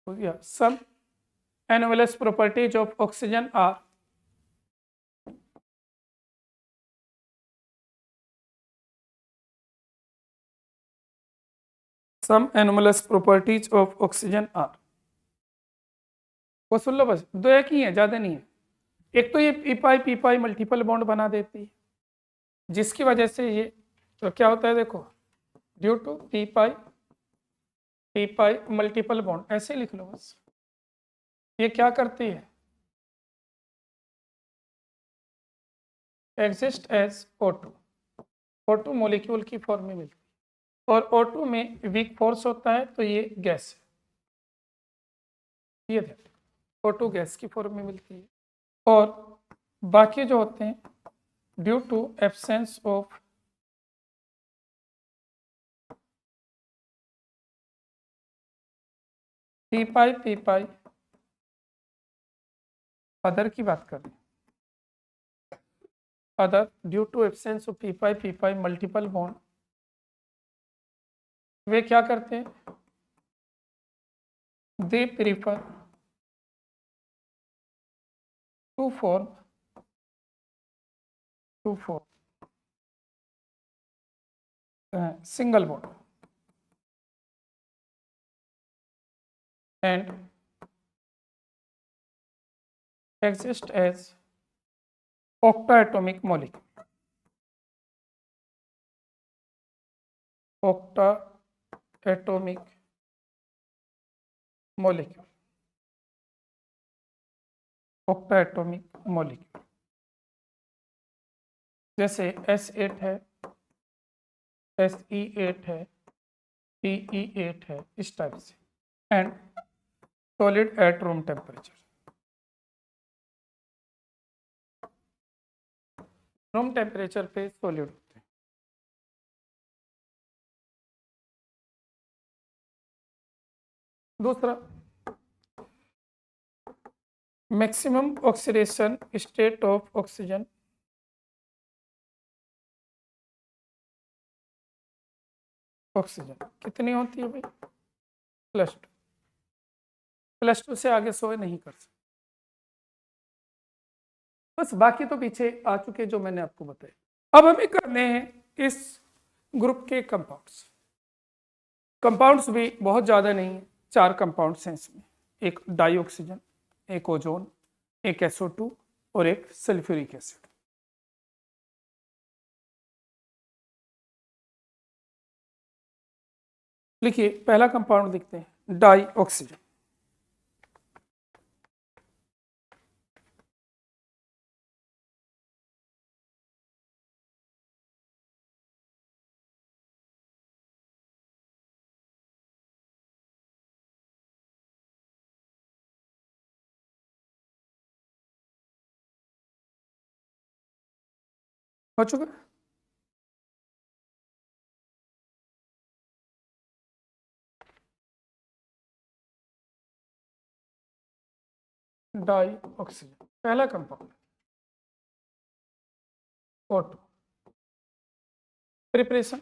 हो गया। सब anomalous properties of oxygen are, some anomalous properties of oxygen are, वो सुन लो बस, 2 एक ही है, ज्यादा नहीं है। एक तो ये पी पाई मल्टीपल बॉन्ड बना देती है, जिसकी वजह से ये तो क्या होता है, देखो due to P pi multiple bond, ऐसे लिख लो बस। ये क्या करती है, exist as O2, O2 molecule की फॉर्म में मिलती है, और O2 में वीक फोर्स होता है, तो ये गैस है, ये O2 गैस की फॉर्म में मिलती है। और बाकी जो होते हैं, due to absence of p pi other की बात कर रहे हैं, other due to absence of p pi multiple bond, वे क्या करते हैं, they prefer to form single bond and exist as octaatomic molecule. Octaatomic molecule. octaatomic molecule जैसे S8 है, Se8 है, Pe8 है, इस टाइप से. And solid at room temperature. Room temperature पे सॉलिड होते हैं. दूसरा, maximum oxidation state of oxygen कितनी होती है भाई? +2. +2 से आगे सोए नहीं कर सकते. बस बाकी तो पीछे आ चुके जो मैंने आपको बताए. अब हमें करने हैं इस ग्रुप के कंपाउंड्स भी बहुत ज़्यादा नहीं है. 4 कंपाउंड्स हैं इसमें. एक डाइऑक्सीजन, एक ओजोन, एक SO2 और एक सल्फ्यूरिक एसिड. लिखिए, पहला कंपाउंड लिखते हैं डाइऑक्सीजन. हो चुका? डाइऑक्सीजन पहला कंपाउंड. O2. प्रिपरेशन,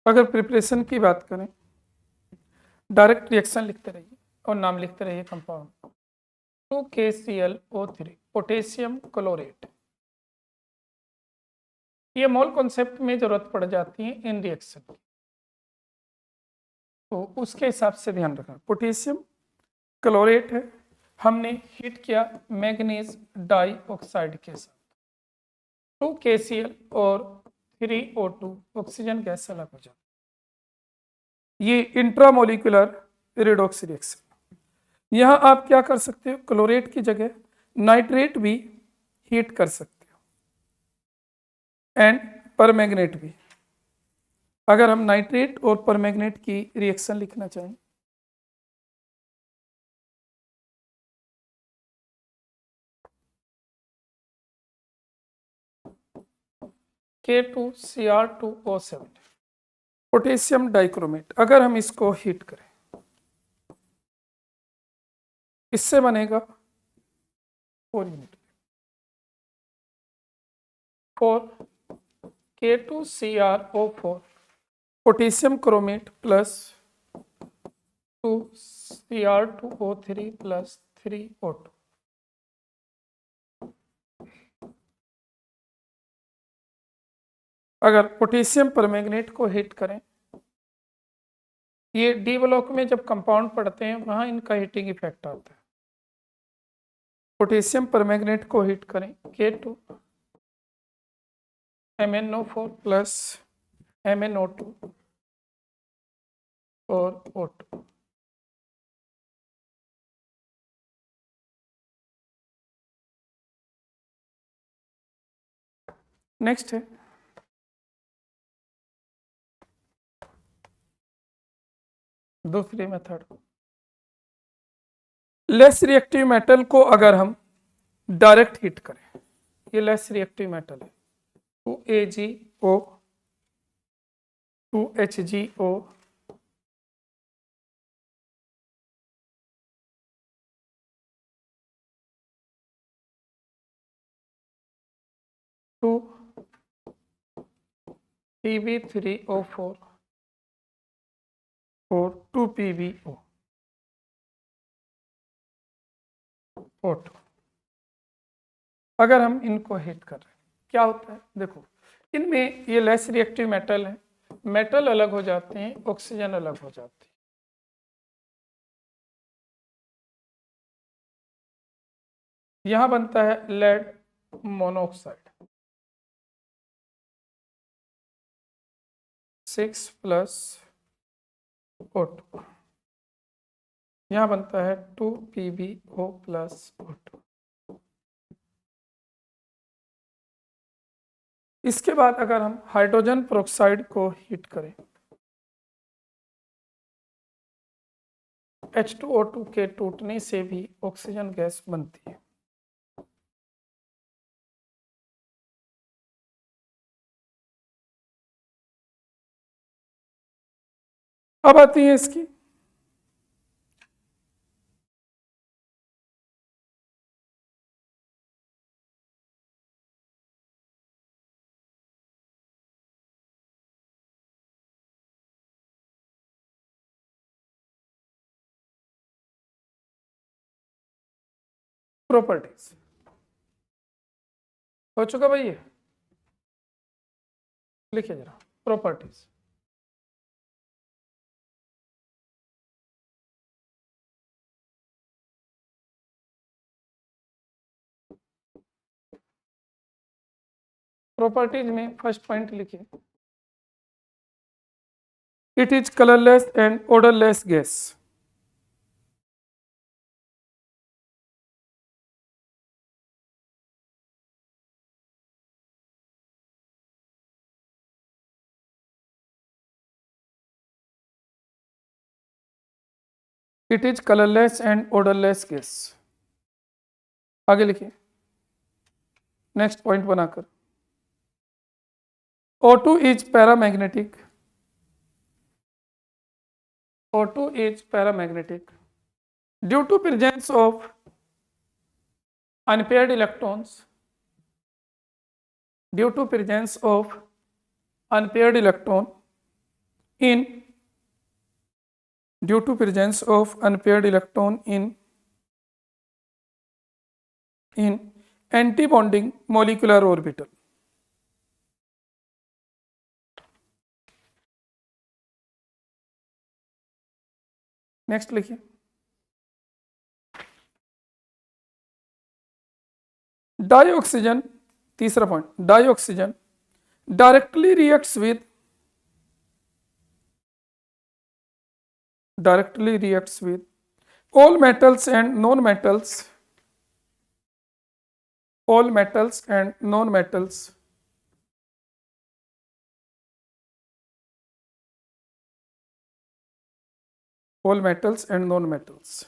अगर प्रिपरेशन की बात करें, डायरेक्ट रिएक्शन लिखते रहिए और नाम लिखते रहिए कंपाउंड. 2KClO3 potassium chlorate. ये मोल कॉन्सेप्ट में जरूरत पड़ जाती है इन रिएक्शन की, तो उसके हिसाब से ध्यान रखना. पोटेशियम क्लोरेट है, हमने हीट किया मैग्नीज डाइऑक्साइड के साथ. 2KCl और 3O2 ऑक्सीजन गैस अलग हो जाती है. ये इंट्रामोलिकुलर रिडॉक्स रिएक्शन. यहां आप क्या कर सकते हो, क्लोरेट की जगह नाइट्रेट भी हीट कर सकते हो एंड परमैंगनेट भी. अगर हम नाइट्रेट और परमैंगनेट की रिएक्शन लिखना चाहें, K2Cr2O7 पोटेशियम डाइक्रोमेट. अगर हम इसको हीट करें, इससे बनेगा 4 unit. 4 K2CrO4 potassium chromate plus 2Cr2O3 plus 3O2. अगर पोटेशियम परमैंगनेट को हीट करें, ये डी ब्लॉक में जब कंपाउंड पढ़ते हैं वहां इनका हीटिंग इफेक्ट आता है. पोटेशियम परमैंगनेट को हीट करें, K2MnO4 प्लस MnO2 और O2. नेक्स्ट है दूसरी मेथड. लेस रिएक्टिव मेटल को अगर हम डायरेक्ट हीट करें, ये लेस रिएक्टिव मेटल है. 2AgO 2HgO 2 Pb3O4 और 2PbO O2। अगर हम इनको हीट कर रहे हैं क्या होता है, देखो इनमें ये लेस रिएक्टिव मेटल है, मेटल अलग हो जाते हैं, ऑक्सीजन अलग हो जाती है। यहां बनता है लेड मोनोऑक्साइड 6+O2, यहां बनता है 2PbO+O2। इसके बाद अगर हम हाइड्रोजन पेरोक्साइड को हीट करें, H2O2 के टूटने से भी ऑक्सीजन गैस बनती है। अब आती है इसकी प्रॉपर्टीज। हो चुका भाई ये, लिखिए जरा प्रॉपर्टीज। प्रॉपर्टीज में फर्स्ट पॉइंट लिखिए, it is colourless and odorless gas. It is colourless and odorless gas. आगे लिखिए नेक्स्ट पॉइंट बनाकर, O2 is paramagnetic, O2 is paramagnetic due to presence of unpaired electrons, due to presence of unpaired electron in, due to presence of unpaired electron in anti-bonding molecular orbital। Next लिखिए, डाइऑक्सीजन, तीसरा point, dioxygen directly reacts with, directly reacts with all metals and non-metals, all metals and non-metals, all metals and non-metals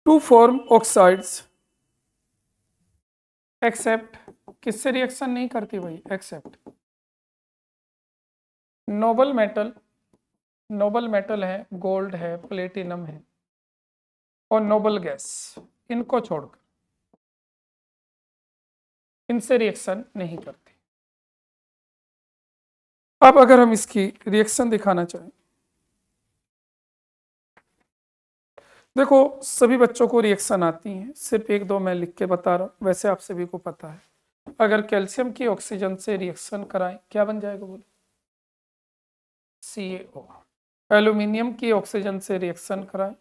to form oxides except, किससे रिएक्शन नहीं करती भाई, except noble metal, noble metal है, गोल्ड है, प्लेटिनम है और नोबल गैस, इनको छोड़कर इनसे रिएक्शन नहीं करती। अब अगर हम इसकी रिएक्शन दिखाना चाहें, देखो सभी बच्चों को रिएक्शन आती हैं, सिर्फ एक दो मैं लिख के बता रहा हूं, वैसे आप सभी को पता है। अगर कैल्शियम की ऑक्सीजन से रिएक्शन कराएं क्या बन जाएगा बोले, CaO। एल्यूमिनियम की ऑक्सीजन से रिएक्शन कराएं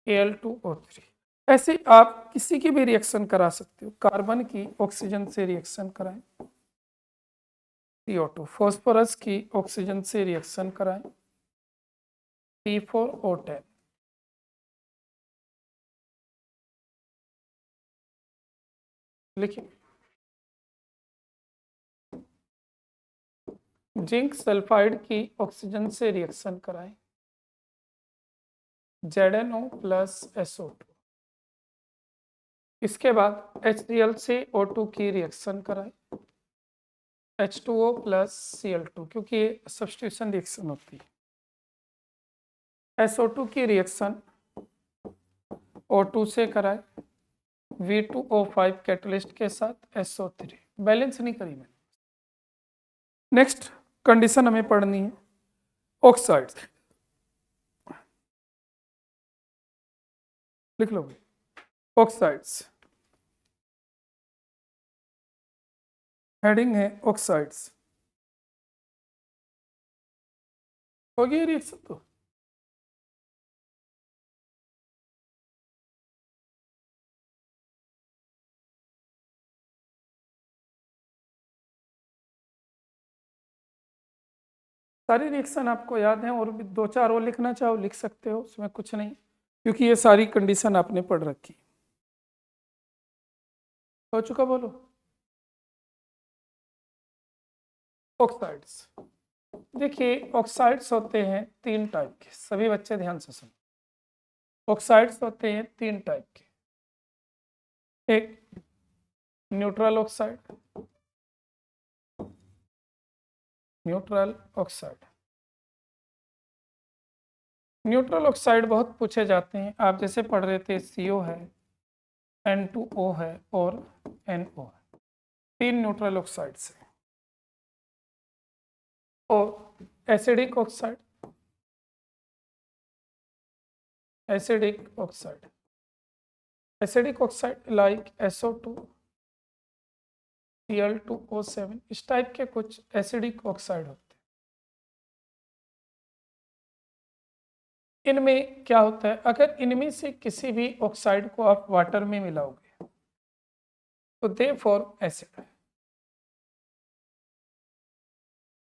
Al2O3। ऐसे आप किसी की भी रिएक्शन करा सकते हो। कार्बन की ऑक्सीजन से रिएक्शन कराएं CO2, फॉस्फोरस की ऑक्सीजन से रिएक्शन कराएं P4O10। लिखिए, जिंक सल्फाइड की ऑक्सीजन से रिएक्शन कराएं ZnO+SO2। इसके बाद HCl से O2 की रिएक्शन कराएं H2O+Cl2, क्योंकि ये सब्स्टिट्यूशन रिएक्शन होती है। SO2 की रिएक्शन O2 से कराएं V2O5 कैटलिस्ट के साथ SO3, बैलेंस नहीं करी मैंने। नेक्स्ट कंडीशन हमें पढ़नी है ऑक्साइड्स, लिख लो ऑक्साइड्स, हेडिंग है ऑक्साइड्स। होगी ये रिएक्शन तो सारी रिएक्शन आपको याद है, और भी दो चार और लिखना चाहो लिख सकते हो, उसमें कुछ नहीं, क्योंकि ये सारी कंडीशन आपने पढ़ रखी। हो चुका, बोलो। ऑक्साइड्स, देखिए ऑक्साइड्स होते हैं तीन टाइप के, सभी बच्चे ध्यान से सुनो। ऑक्साइड्स होते हैं तीन टाइप के, एक neutral oxide, neutral oxide. Neutral oxide बहुत पूछे जाते हैं, आप जैसे पढ़ रहे थे CO है, N2O है और NO है, तीन न्यूट्रल ऑक्साइड्स हैं। और acidic oxide, acidic oxide, acidic oxide like SO2, Cl2O7, इस टाइप के कुछ एसिडिक ऑक्साइड होते हैं। इनमें क्या होता है, अगर इनमें से किसी भी ऑक्साइड को आप वाटर में मिलाओगे तो दे फॉर्म एसिड,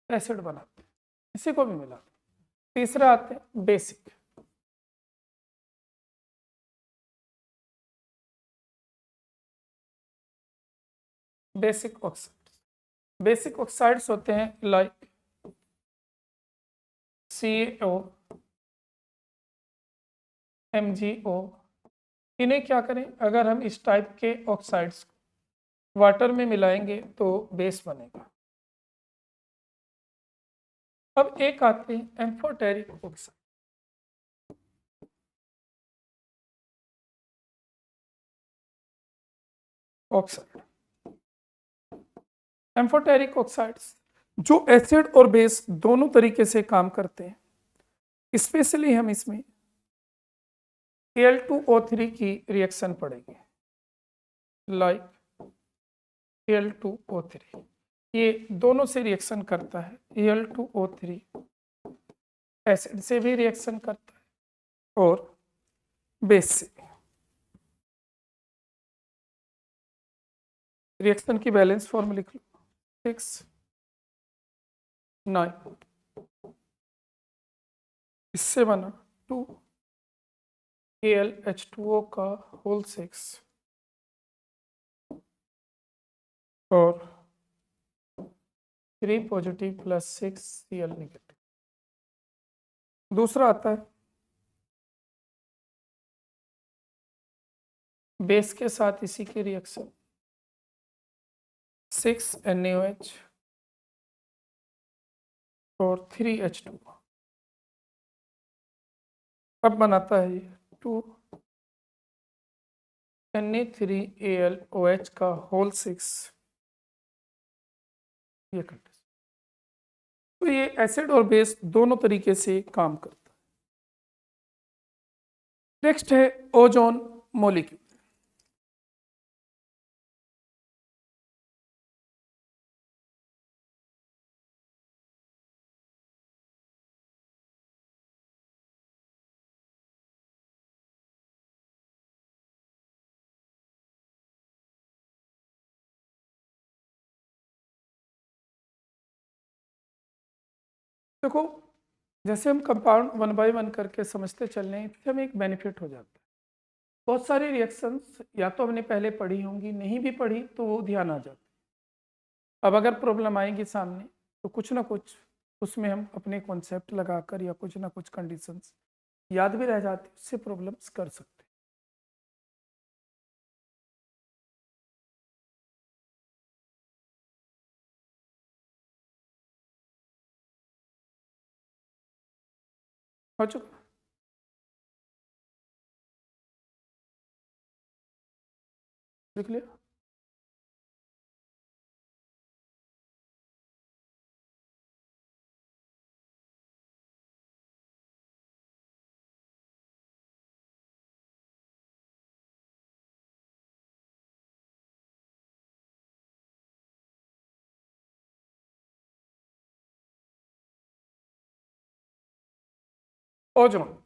एसिड बनाते हैं, किसी को भी मिला। तीसरा आते हैं basic, basic oxide, basic oxides होते हैं लाइक CaO, MgO। इन्हें क्या करें, अगर हम इस टाइप के ऑक्साइड्स वाटर में मिलाएंगे तो बेस बनेगा। अब एक आते हैं amphoteric oxide, oxide, amphoteric oxides जो एसिड और बेस दोनों तरीके से काम करते हैं। स्पेशली हम इसमें Al2O3 की रिएक्शन पढ़ेंगे, लाइक Al2O3, ये दोनों से रिएक्शन करता है। Al2O3 एसिड से भी रिएक्शन करता है और बेस से। रिएक्शन की बैलेंस फॉर्म लिख लो, 6 9, इससे बना 2 AlH2O का होल 6 और 3 पॉजिटिव प्लस 6 Cl नेगेटिव। दूसरा आता है बेस के साथ इसी की रिएक्शन, 6 NaOH और 3 H2O। अब बनाता है ये 2 Na3AlOH का होल 6, ये कंडीशन। तो ये एसिड और बेस दोनों तरीके से काम करता है। नेक्स्ट है ओजोन मॉलिक्यूल। देखो, जैसे हम कंपाउंड 1 बाय 1 करके समझते चल रहे हैं, इससे हमें एक बेनिफिट हो जाता है। बहुत सारी रिएक्शंस या तो हमने पहले पढ़ी होंगी, नहीं भी पढ़ी तो वो ध्यान आ जाती। अब अगर प्रॉब्लम आएगी सामने तो कुछ ना कुछ उसमें हम अपने कॉन्सेप्ट लगाकर या कुछ ना कुछ कंडीशंस याद भी रह जाती, उससे प्रॉब्लम्स कर सकते हैं। हो चुका, लिख लिया। Ozone,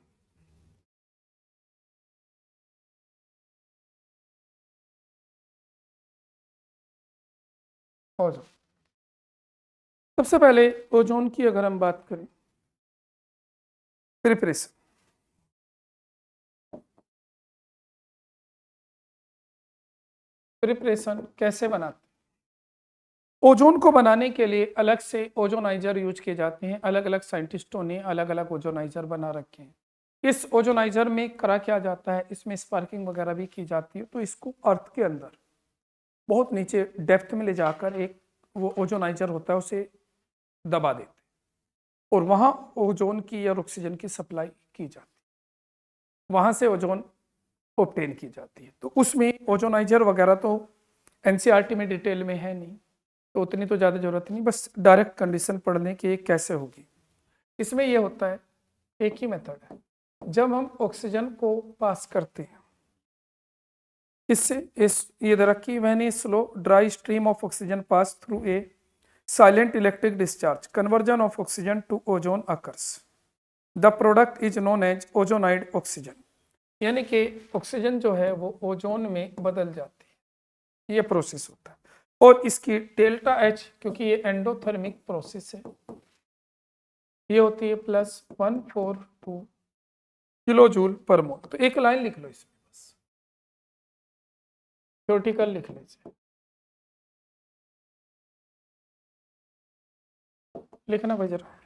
ozone. सबसे पहले ओजोन की अगर हम बात करें, प्रिपरेशन। प्रिपरेशन कैसे बनाते हैं? ओजोन को बनाने के लिए अलग से ओजोनाइजर यूज किए जाते हैं। अलग अलग साइंटिस्टों ने अलग अलग ओजोनाइजर बना रखे हैं। इस ओजोनाइजर में करा क्या जाता है, इसमें स्पार्किंग वगैरह भी की जाती है। तो इसको अर्थ के अंदर बहुत नीचे डेप्थ में ले जाकर एक वो ओजोनाइजर होता है उसे दबा देते हैं और वहाँ ओजोन की या ऑक्सीजन की सप्लाई की जाती है, वहाँ से ओजोन ऑब्टेन की जाती है। तो उसमें ओजोनाइजर वगैरह तो एनसीईआरटी में डिटेल में है नहीं, तो उतनी तो ज़्यादा जरूरत नहीं, बस डायरेक्ट कंडीशन पढ़ने की कैसे होगी। इसमें यह होता है, एक ही मेथड है, जब हम ऑक्सीजन को पास करते हैं इससे इस ये रखी when a slow dry stream of oxygen pass through a silent electric discharge conversion of oxygen to ozone occurs, the product is known as ozonide oxygen. यानी कि ऑक्सीजन जो है वो ओजोन में बदल जाती है, ये प्रोसेस होता है। और इसकी डेल्टा एच, क्योंकि ये एंडोथर्मिक प्रोसेस है, ये होती है +142 किलो जूल पर मोल। तो एक लाइन लिख लो इसमें, बस थ्योरेटिकल लिख लीजिए, लिखना भाई जरा।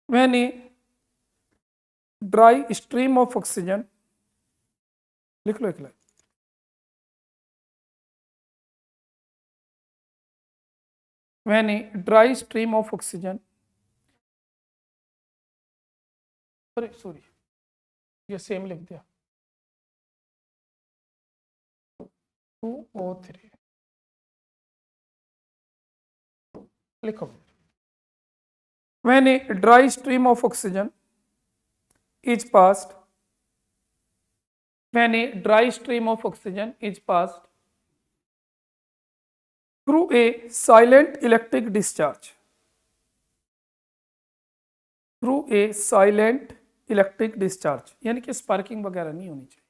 When a dry stream of oxygen, लिख लो एक line. When a dry stream of oxygen, sorry ये सेम लिख दिया, 2O3 लिखो। When a dry stream of oxygen is passed, when a dry stream of oxygen is passed through a silent electric discharge, through a silent electric discharge, यानी कि स्पार्किंग वगैरह नहीं होनी चाहिए,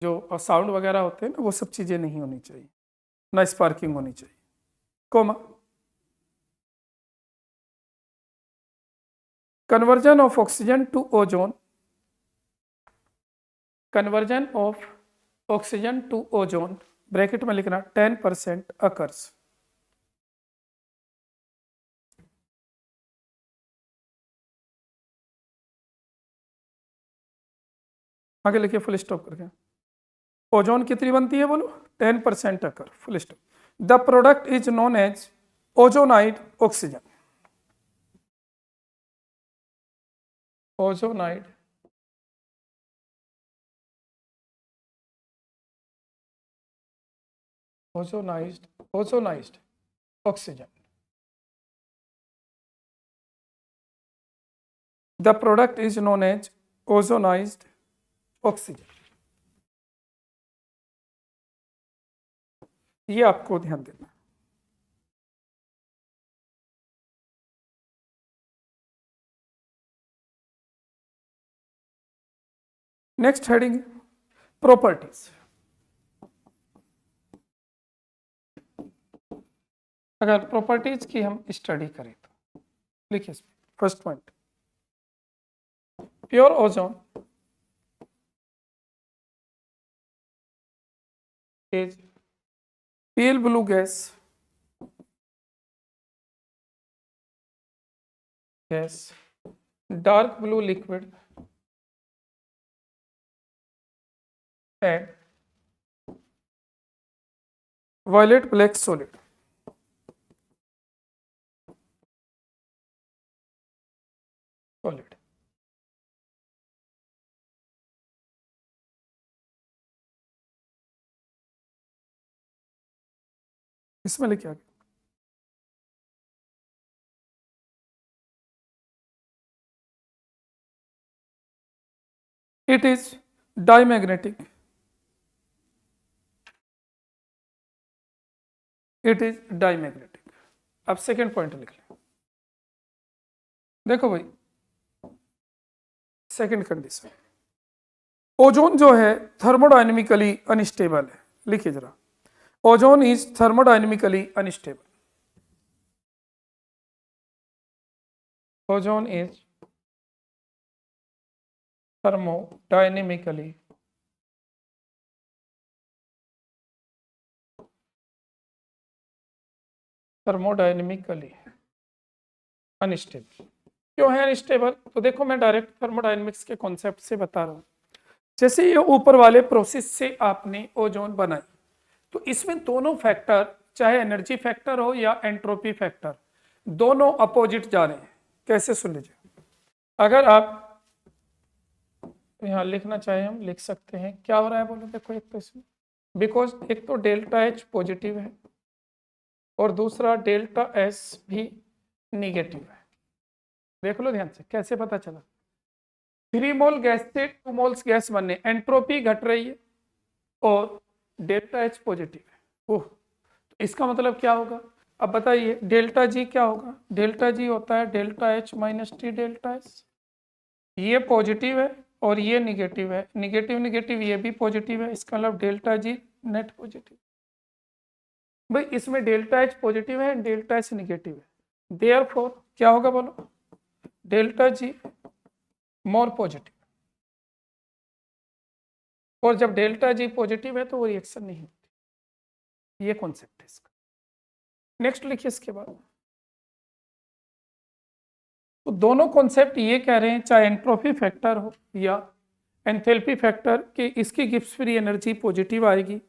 जो साउंड वगैरह होते हैं ना वो सब चीजें नहीं होनी चाहिए, ना स्पार्किंग होनी चाहिए, comma conversion of oxygen to ozone, conversion of oxygen to ozone bracket में लिखना 10% अकर्स। आगे लिखिए फुल स्टॉप करके। ओजोन कितनी बनती है बोलो, 10% occur, full stop. The product is known as ozonide oxygen, ozonide ozonised oxygen. The product is known as ozonised oxygen, ये आपको ध्यान देना। Next heading properties. अगर प्रॉपर्टीज की हम स्टडी करें तो लिखिए first point, pure ozone is pale blue gas, dark blue liquid and violet black solid. इसमें लिखा गया it is diamagnetic, it is diamagnetic। अब सेकेंड पॉइंट लिख लें, देखो भाई, सेकंड कंडीशन, ओजोन जो है थर्मोडायनेमिकली अनस्टेबल है। लिखिए जरा, ozone is thermodynamically unstable. Ozone is thermodynamically unstable. क्यों है अनस्टेबल? तो देखो, मैं डायरेक्ट थर्मोडायनेमिक्स के कॉन्सेप्ट से बता रहा हूं। जैसे ये ऊपर वाले प्रोसेस से आपने ओजोन बनाई, तो इसमें दोनों फैक्टर, चाहे एनर्जी फैक्टर हो या एंट्रोपी फैक्टर, दोनों अपोजिट जा रहे हैं। कैसे? सुन लीजिए, अगर आप यहाँ लिखना चाहे हम लिख सकते हैं। क्या हो रहा है बोलो, देखो, एक तो इसमें बिकॉज एक तो डेल्टा एच पॉजिटिव है और दूसरा डेल्टा एस भी निगेटिव है। देख लो ध्यान से, कैसे पता चला? 3 मोल गैस से 2 मोल्स गैस बनने, एंट्रोपी घट रही है और डेल्टा एच पॉजिटिव है। ओह, तो इसका मतलब क्या होगा? अब बताइए, डेल्टा जी क्या होगा? डेल्टा जी होता है delta H minus T delta S. ये पॉजिटिव है और ये निगेटिव है, निगेटिव निगेटिव ये भी पॉजिटिव है, इसका मतलब डेल्टा जी नेट पॉजिटिव। भाई इसमें डेल्टा एच पॉजिटिव है, डेल्टा एच निगेटिव है, देयरफॉर क्या होगा बोलो? Delta G more positive. और जब डेल्टा जी पॉजिटिव है तो वो रिएक्शन नहीं होती। ये कॉन्सेप्ट है इसका। नेक्स्ट लिखिए इसके बाद। तो दोनों कॉन्सेप्ट ये कह रहे हैं, चाहे एंट्रोपी फैक्टर हो या एंथैल्पी फैक्टर, कि इसकी गिब्स फ्री एनर्जी पॉजिटिव आएगी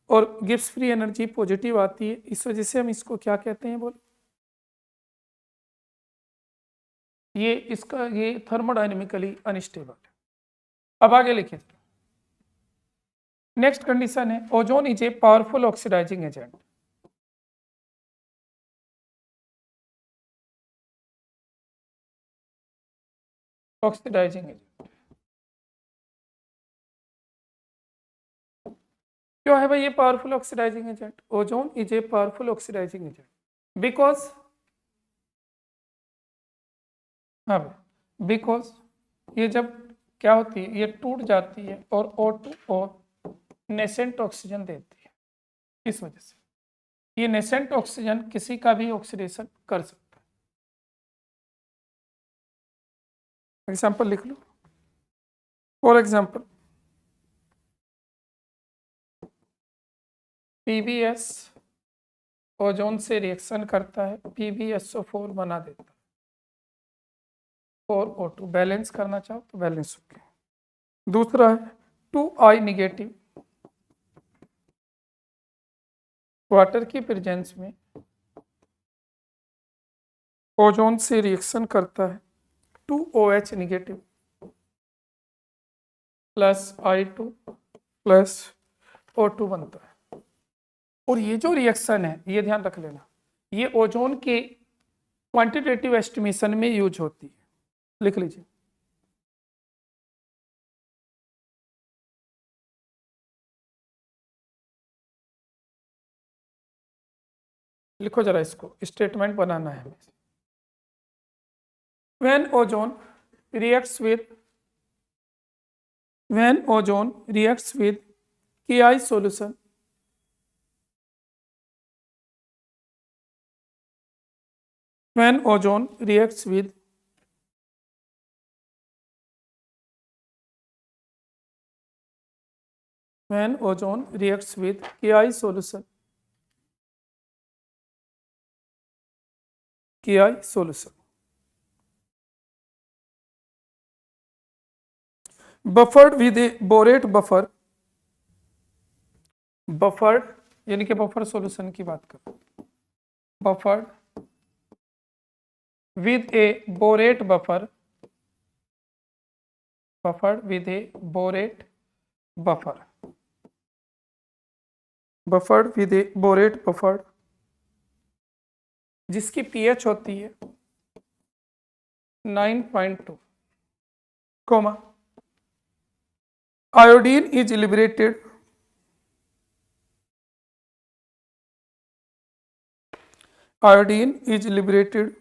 और गिब्स फ्री एनर्जी पॉजिटिव आती है। इस वजह से हम इसको क्या कहते हैं बोलो? ये थर्मोडायनेमिकली अनस्टेबल है। अब आगे लिखिए। नेक्स्ट कंडीशन है, ozone is a powerful oxidizing agent. Oxidizing agent क्यों है भाई ये powerful oxidizing agent? Ozone is a powerful oxidizing agent because, हाँ भाई, बिकॉज ये जब क्या होती है, ये टूट जाती है और O2 और नेसेंट ऑक्सीजन देती है। इस वजह से ये नेसेंट ऑक्सीजन किसी का भी ऑक्सीडेशन कर सकता है। एग्जाम्पल लिख लो। फॉर एग्जाम्पल, PbS ओजोन से रिएक्शन करता है, PbSO4 बना देता है, और O2 बैलेंस करना चाहो तो बैलेंस हो गया। दूसरा है 2I निगेटिव, वाटर की प्रेजेंस में ओजोन से रिएक्शन करता है, 2OH negative plus I2 plus O2 बनता है। और ये जो रिएक्शन है, ये ध्यान रख लेना, ये ओजोन के क्वांटिटेटिव एस्टिमेशन में यूज होती है। लिख लीजिए। लिखो जरा, इसको स्टेटमेंट बनाना है हमें। when ozone reacts with when ozone reacts with Ki solution, when ozone reacts with when ozone reacts with Ki solution, Ki solution, buffered with a borate buffer, buffered यानी कि बफर सॉल्यूशन की बात करो, buffered with a borate buffer, buffered with a borate buffer, buffered with a borate buffer, जिसकी pH होती है 9.2, comma iodine is liberated, iodine is liberated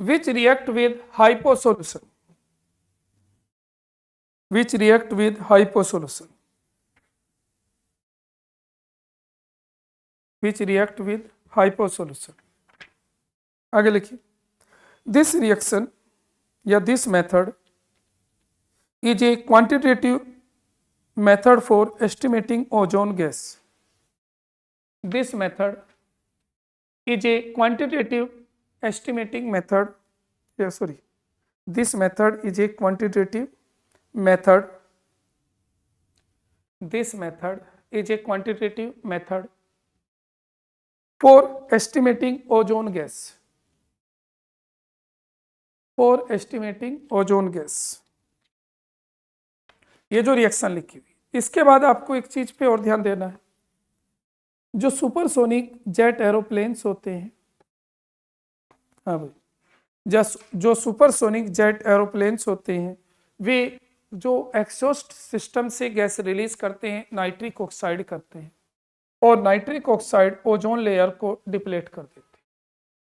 which react with hypo solution, which react with hypo solution, which react with hypo solution. आगे लिखिए, this reaction या this method is a quantitative method for estimating ozone gas. This method is a quantitative estimating method. This method is a quantitative method. This method is a quantitative method for estimating ozone gas. For estimating ozone gas. ये जो रिएक्शन लिखी हुई, इसके बाद आपको एक चीज पे और ध्यान देना है, जो सुपरसोनिक जेट एरोप्लेन्स होते हैं, हाँ भाई, जो सुपरसोनिक जेट एरोप्लेन्स होते हैं, वे जो एग्जॉस्ट सिस्टम से गैस रिलीज करते हैं, नाइट्रिक ऑक्साइड करते हैं, और नाइट्रिक ऑक्साइड ओजोन लेयर को डिप्लेट कर देते हैं।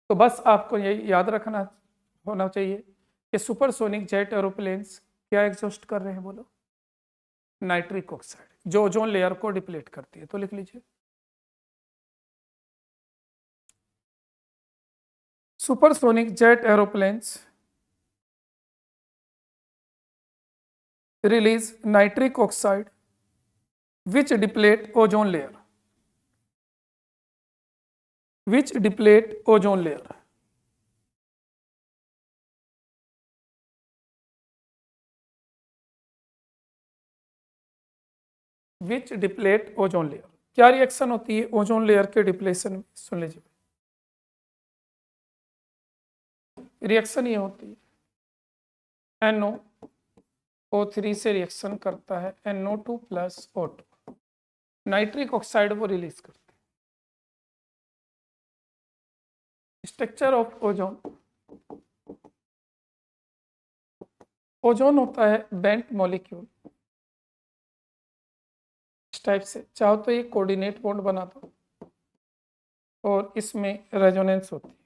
तो बस आपको ये याद रखना होना चाहिए कि सुपरसोनिक जेट एरोप्लेन्स क्या एग्जॉस्ट कर रहे हैं, बोलो, नाइट्रिक ऑक्साइड, जो ओजोन लेयर को डिप्लेट करती है। तो लिख लीजिए, supersonic jet aeroplanes release nitric oxide which deplete ozone layer, which deplete ozone layer. Which deplete ozone layer. क्या रिएक्शन होती है ओजोन लेयर के डिप्लेशन में, सुन लीजिए, रिएक्शन ये होती है NOO3 से रिएक्शन करता है NO2 plus O2, nitric oxide वो रिलीज करते हैं। स्ट्रक्चर ऑफ ओजोन, ओजोन होता है बेंट मॉलिक्यूल, इस टाइप से, चाहो तो ये कोऑर्डिनेट बॉन्ड बना दो, और इसमें रेजोनेंस होती है।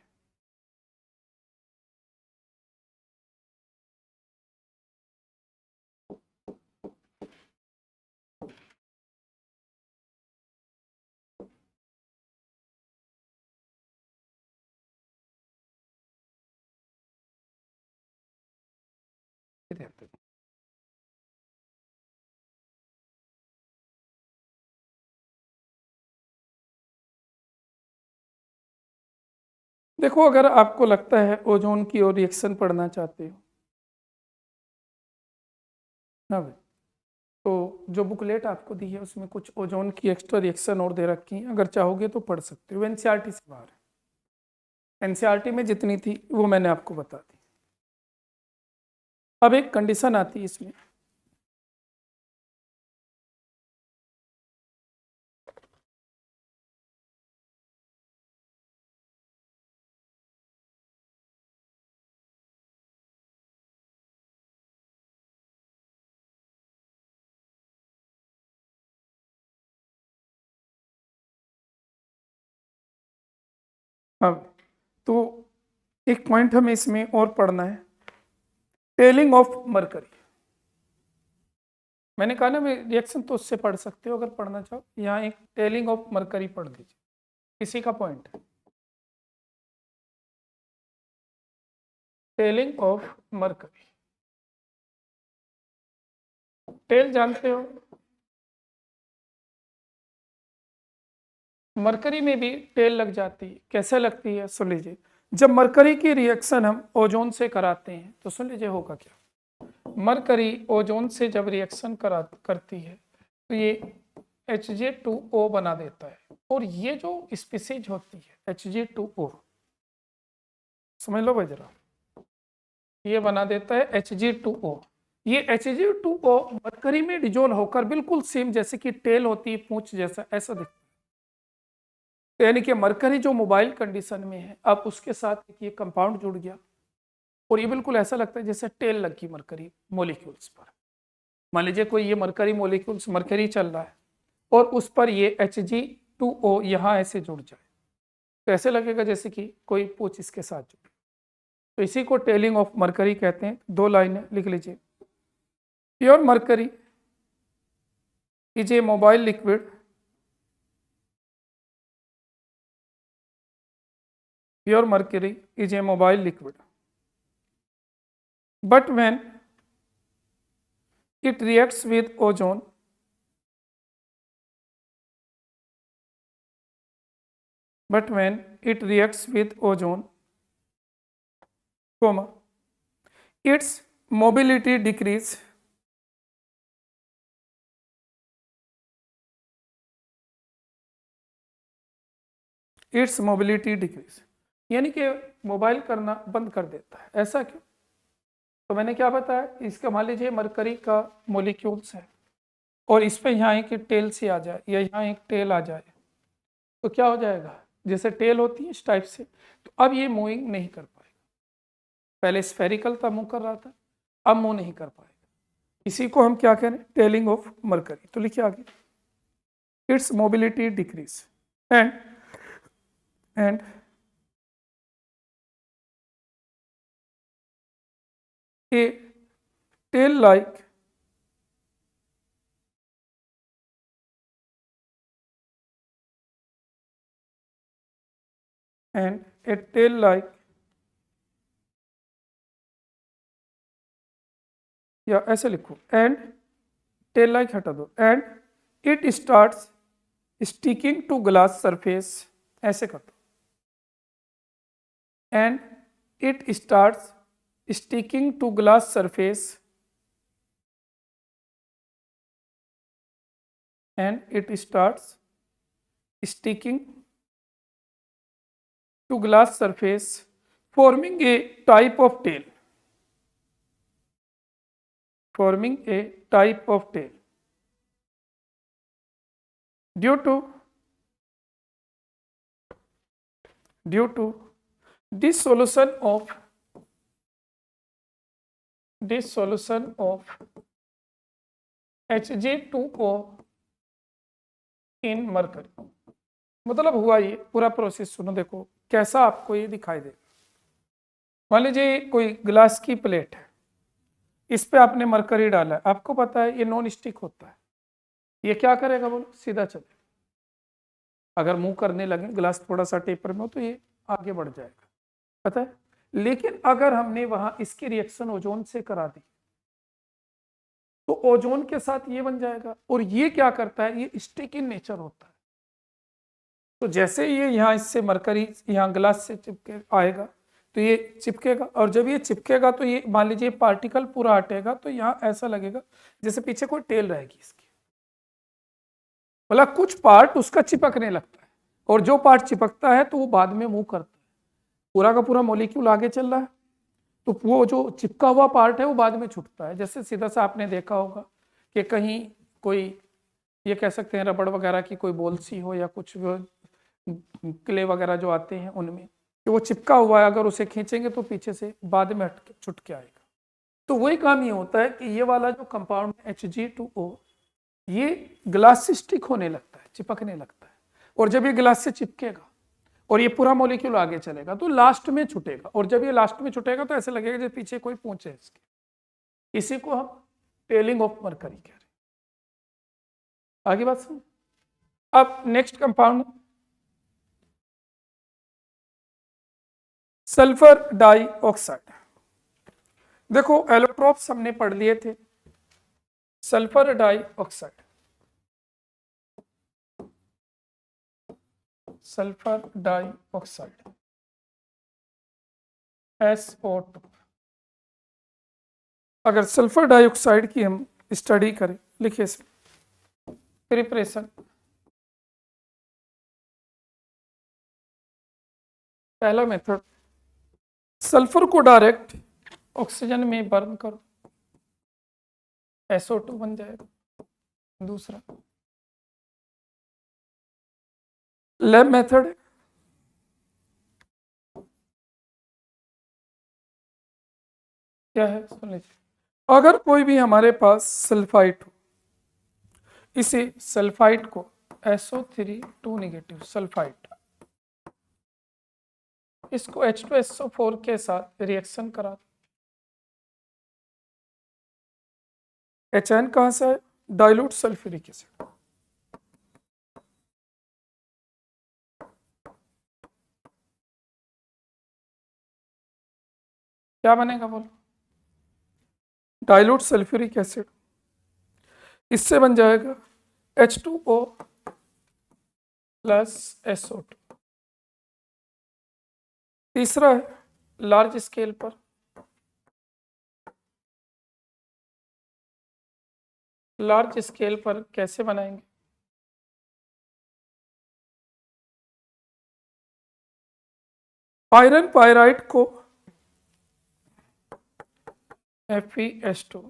देखो, अगर आपको लगता है ओजोन की और रिएक्शन पढ़ना चाहते हो, हाँ भाई, तो जो बुकलेट आपको दी है उसमें कुछ ओजोन की एक्स्ट्रा रिएक्शन और दे रखी है, अगर चाहोगे तो पढ़ सकते हो। एनसीईआरटी से बाहर है, एनसीईआरटी में जितनी थी वो मैंने आपको बता दी। अब एक कंडीशन आती है इसमें, अब तो एक पॉइंट हमें इसमें और पढ़ना है, टेलिंग ऑफ मरकरी। मैंने कहा ना, रिएक्शन तो उससे पढ़ सकते हो अगर पढ़ना चाहो, यहाँ एक टेलिंग ऑफ मरकरी पढ़ लीजिए, इसी का पॉइंट है, टेलिंग ऑफ मरकरी। टेल जानते हो, मरकरी में भी टेल लग जाती है। कैसे लगती है, सुन लीजिए, जब मरकरी की रिएक्शन हम ओजोन से कराते हैं तो सुन लीजिए होगा क्या। मरकरी ओजोन से जब रिएक्शन करती है तो ये Hg2O बना देता है, और ये जो स्पीसीज होती है Hg2O, समझ लो भाई जरा, ये बना देता है Hg2O। ये Hg2O मरकरी में डिजोल्व होकर बिल्कुल सेम जैसे कि टेल होती है, पूंछ जैसा, ऐसा दिखता है। तो यानी कि मरकरी जो मोबाइल कंडीशन में है, अब उसके साथ ये कंपाउंड जुड़ गया, और ये बिल्कुल ऐसा लगता है जैसे टेल लगी मरकरी मॉलिक्यूल्स पर। मान लीजिए कोई ये मरकरी मॉलिक्यूल्स, मरकरी चल रहा है, और उस पर ये Hg2O यहाँ ऐसे जुड़ जाए, तो ऐसे लगेगा जैसे कि कोई पूंछ इसके साथ जुड़। तो इसी को टेलिंग ऑफ मरकरी कहते हैं। 2 लाइनें लिख लीजिए। Pure mercury is a mobile liquid, pure mercury is a mobile liquid, but when it reacts with ozone, comma, its mobility decrease, यानी कि मोबाइल करना बंद कर देता है। ऐसा क्यों? तो मैंने क्या बताया, इसका मान लीजिए मरकरी का मोलिक्यूल्स है और इस पे यहाँ एक टेल सी आ जाए या यहाँ एक टेल आ जाए तो क्या हो जाएगा, जैसे टेल होती है इस टाइप से, तो अब ये मूविंग नहीं कर पाएगा। पहले स्फेरिकल था, मूव कर रहा था, अब मूव नहीं कर पाएगा। इसी को हम क्या कह रहे हैं, टेलिंग ऑफ मरकरी। तो लिखिए आगे, it's mobility decrease and a tail-like या ऐसे लिखो, एंड टेल लाइक हटा दो, and it starts sticking to glass surface, ऐसे कर दो, and it starts sticking to glass surface, and it starts sticking to glass surface, forming a type of tail, due to dissolution of Hg2O in mercury. मतलब हुआ ये पूरा प्रोसेस, सुनो देखो कैसा आपको ये दिखाई दे। मान लीजिए कोई ग्लास की प्लेट है, इस पे आपने मरकरी डाला है, आपको पता है ये नॉन स्टिक होता है, ये क्या करेगा बोलो, सीधा चलेगा। अगर मुंह करने लगे, ग्लास थोड़ा सा टेपर में हो तो ये आगे बढ़ जाएगा, पता है। लेकिन अगर हमने वहां इसकी रिएक्शन ओजोन से करा दी तो ओजोन के साथ ये बन जाएगा, और ये क्या करता है, ये स्टिक इन नेचर होता है। तो जैसे ये यहाँ इससे मरकरी यहाँ ग्लास से चिपके आएगा तो ये चिपकेगा, और जब ये चिपकेगा तो ये मान लीजिए पार्टिकल पूरा हटेगा तो यहाँ ऐसा लगेगा जैसे पीछे कोई टेल रहेगी इसकी, मतलब कुछ पार्ट उसका चिपकने लगता है, और जो पार्ट चिपकता है तो वो बाद में मूव करता है। पूरा का पूरा मॉलिक्यूल आगे चल रहा है तो वो जो चिपका हुआ पार्ट है वो बाद में छूटता है। जैसे सीधा सा आपने देखा होगा कि कहीं कोई, ये कह सकते हैं रबड़ वगैरह की कोई बॉल सी हो या कुछ क्ले वगैरह जो आते हैं उनमें, कि वो चिपका हुआ है, अगर उसे खींचेंगे तो पीछे से बाद में हट के छुट के आएगा। तो वही काम ये होता है कि ये वाला जो कंपाउंड Hg2O ये ग्लास से स्टिक होने लगता है, चिपकने लगता है, और जब ये ग्लास से चिपकेगा और ये पूरा मॉलिक्यूल आगे चलेगा तो लास्ट में छूटेगा, और जब ये लास्ट में छूटेगा तो ऐसे लगेगा जैसे पीछे कोई पूंछ है इसके। इसी को हम टेलिंग ऑफ मरकरी कह रहे हैं। आगे बात सुन। अब नेक्स्ट कंपाउंड सल्फर डाइऑक्साइड। देखो एलोट्रोप्स हमने पढ़ लिए थे। Sulphur dioxide, sulphur dioxide SO2। अगर सल्फर डाइऑक्साइड की हम स्टडी करें, लिखिए इसमें प्रिपरेशन। पहला मेथड, सल्फर को डायरेक्ट ऑक्सीजन में बर्न करो, SO2 बन जाएगा। दूसरा लैब मेथड, क्या है सुन लीजिए। अगर कोई भी हमारे पास सल्फाइड हो, इसी सल्फाइड को SO3 2 नेगेटिव सल्फाइड इसको H2SO4 के साथ रिएक्शन करा दो। HN कहाँ से है? Dilute sulphuric acid. क्या बनेगा बोलो? Dilute sulphuric acid. इससे बन जाएगा H2O प्लस SO2। तीसरा है लार्ज स्केल पर, लार्ज स्केल पर कैसे बनाएंगे? आयरन पायराइड को FeS2,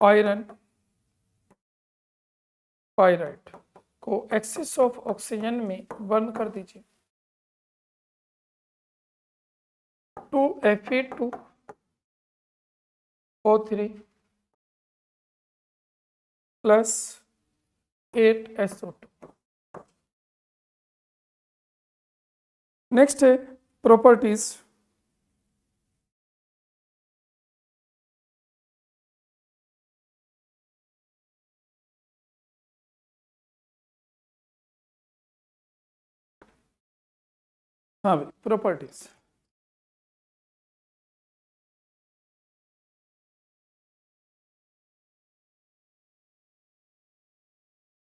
आयरन पायराइड को एक्सिस ऑफ ऑक्सीजन में बर्न कर दीजिए। 2Fe2O3 plus 8SO2। नेक्स्ट है प्रॉपर्टीज। हाँ भाई, प्रॉपर्टीज।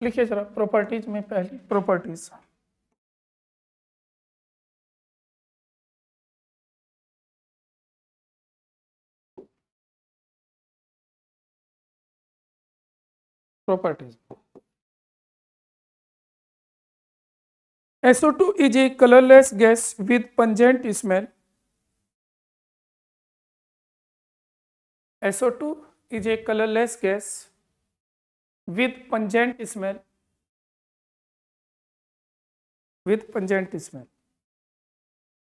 लिखिए जरा प्रॉपर्टीज में पहली properties. Properties SO2 is a colorless gas with pungent smell. SO2 is a colorless gas with pungent smell. With pungent smell.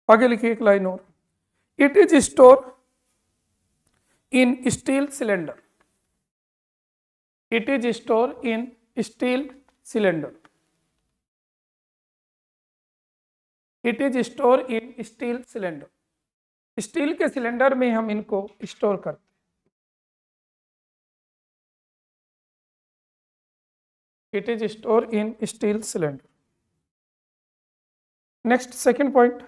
आगे लिखिए एक लाइन और। It is stored in steel cylinder. It is stored in steel cylinder. It is stored in steel cylinder. Steel के सिलेंडर में हम इनको स्टोर करते हैं। It is stored in steel cylinder. Next, second point.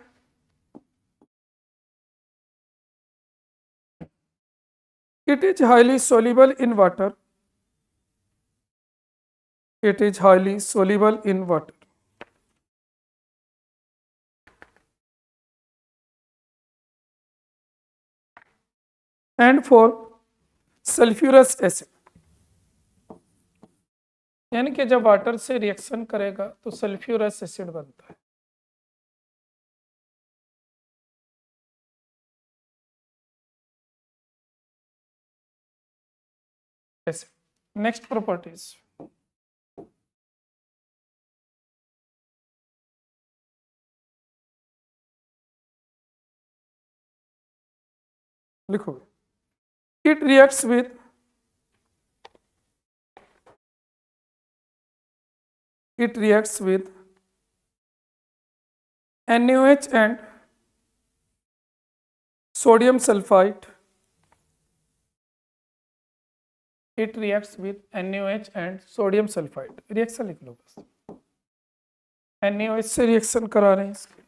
It is highly soluble in water. It is highly soluble in water. And for sulphurous acid, यानी कि जब वाटर से रिएक्शन करेगा तो सल्फ्यूरस एसिड बनता है। एसिड। Next properties. लिखो। It reacts with NaOH and sodium sulfite. It reacts with NaOH and sodium sulfite. Reaction लिख लो बस। NaOH से रिएक्शन करा रहे हैं इसके।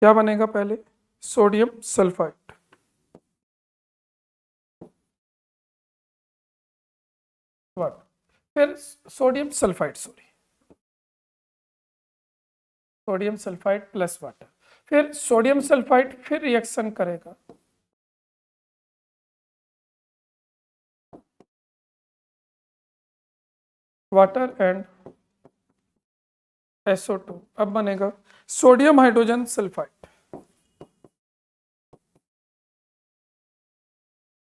क्या बनेगा पहले? Sodium sulphide. फिर sodium sulphide, sodium sulphide plus water. फिर सोडियम सल्फाइड फिर रिएक्शन करेगा वाटर एंड SO2। अब बनेगा सोडियम हाइड्रोजन सल्फाइड।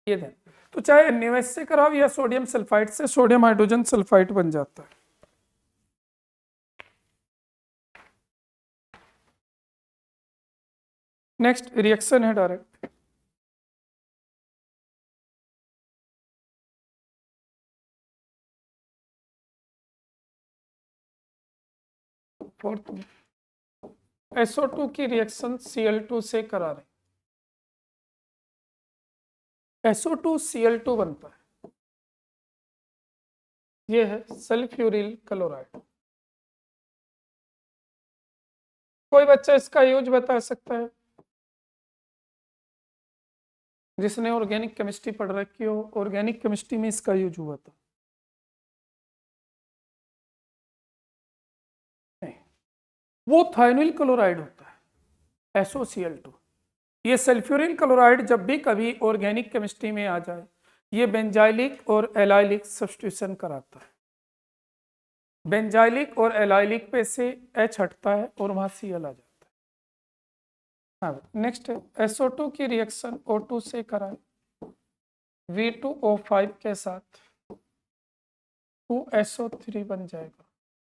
ये दें तो चाहे NaOH से कराओ या सोडियम सल्फाइड से, सोडियम हाइड्रोजन सल्फाइड बन जाता है। नेक्स्ट रिएक्शन है डायरेक्ट। फोर्थ में SO2 की रिएक्शन Cl2 से करा रहे, SO2 Cl2 बनता है, ये है सल्फ्यूरिल क्लोराइड। कोई बच्चा इसका यूज बता सकता है जिसने ऑर्गेनिक केमिस्ट्री पढ़ रखी हो? ऑर्गेनिक केमिस्ट्री में इसका यूज हुआ था? नहीं, वो थायनिल क्लोराइड होता है SOCl2। ये सल्फ्यूरिल क्लोराइड जब भी कभी ऑर्गेनिक केमिस्ट्री में आ जाए, ये बेंजाइलिक और एलाइलिक सब्स्टिट्यूशन कराता है। बेंजाइलिक और एलाइलिक पे से H हटता है और वहां Cl आ जाता है। हाँ, नेक्स्ट है SO2 की रिएक्शन O2 से कराए V2O5 के साथ 2SO3 बन जाएगा।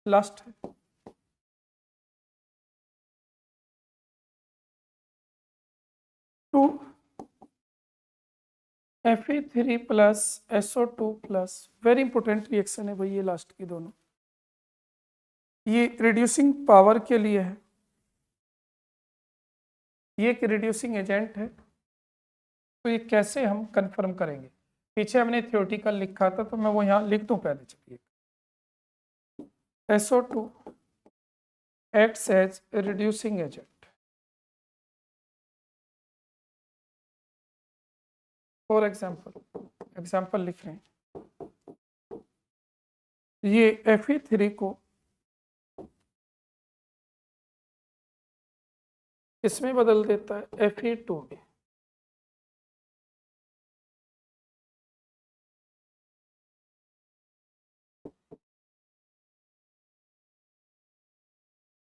लास्ट है 2Fe3 plus SO2 plus, very important reaction है भाई ये लास्ट की दोनों। ये रिड्यूसिंग पावर के लिए है, ये एक रिड्यूसिंग एजेंट है। तो ये कैसे हम कंफर्म करेंगे? पीछे हमने थ्योरेटिकल लिखा था तो मैं वो यहाँ लिख दूं पहले, चलिए। SO2 acts as a reducing agent। For example लिख रहे हैं, ये Fe3 को इसमें बदल देता है Fe2 में।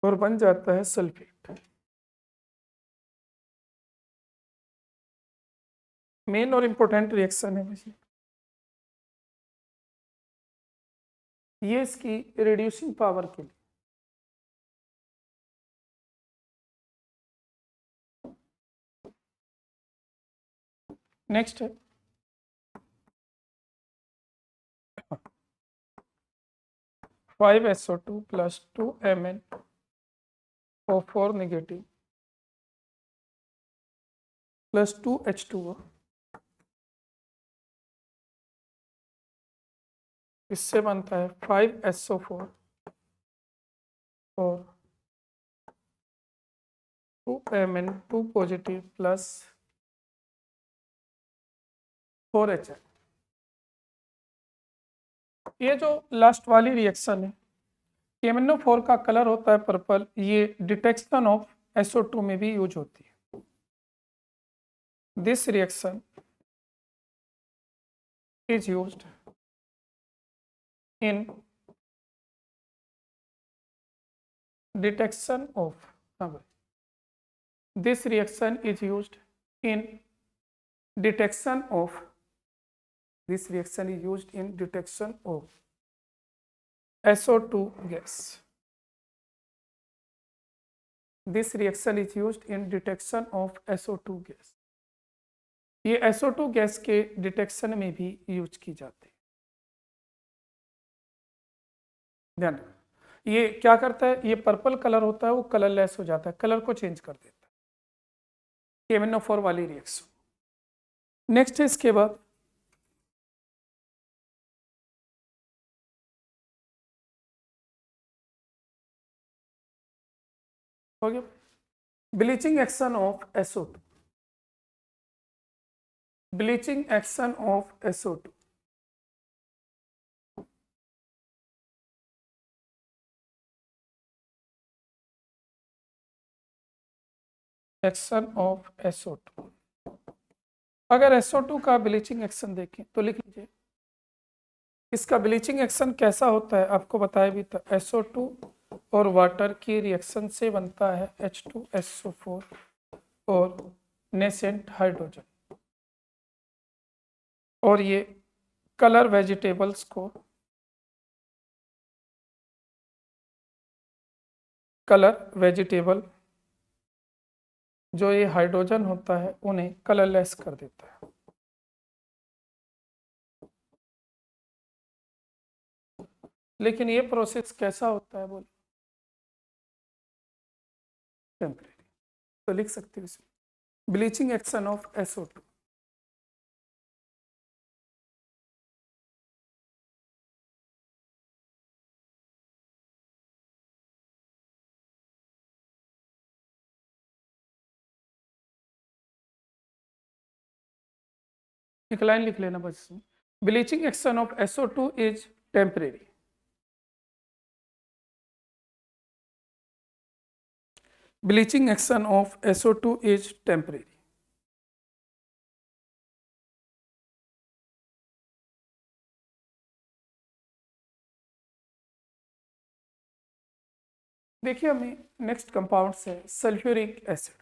और बन जाता है सल्फेट। मेन और इंपॉर्टेंट रिएक्शन है मुझे, ये इसकी रिड्यूसिंग पावर के लिए। नेक्स्ट है 5SO2 plus 2MnO4 negative plus 2H2O, इससे बनता है 5SO4 और 2Mn2 पॉजिटिव प्लस 4HN। ये जो लास्ट वाली रिएक्शन है, KMnO4 का कलर होता है पर्पल, ये डिटेक्शन ऑफ SO2 में भी यूज होती है। This reaction is used in detection of, this reaction is used in detection of, this reaction is used in detection of SO2 gas। This reaction is used in detection of SO2 gas। ये SO2 गैस के डिटेक्शन में भी यूज की जाती है। ध्यान, ये क्या करता है, ये पर्पल कलर होता है वो कलरलेस हो जाता है, कलर को चेंज कर देता है। KMnO4 वाली रिएक्शन। नेक्स्ट है इसके बाद हो गया bleaching action of SO2। Bleaching action of SO2, action of SO2। अगर SO2 का ब्लीचिंग एक्शन देखें तो लिख लीजिए, इसका ब्लीचिंग एक्शन कैसा होता है आपको बताया भी था। SO2 और वाटर की रिएक्शन से बनता है H2SO4 और नेसेंट हाइड्रोजन, और ये कलर वेजिटेबल्स को, कलर वेजिटेबल जो ये हाइड्रोजन होता है उन्हें कलरलेस कर देता है। लेकिन ये प्रोसेस कैसा होता है बोल, टेम्परेरी। तो लिख सकते हो इसमें ब्लीचिंग एक्शन ऑफ SO2। एक लाइन लिख लेना बस इसमें, bleaching action of SO2 is temporary. Bleaching action of SO2 is temporary. देखिए हमें नेक्स्ट कंपाउंड से सल्फ्यूरिक एसिड।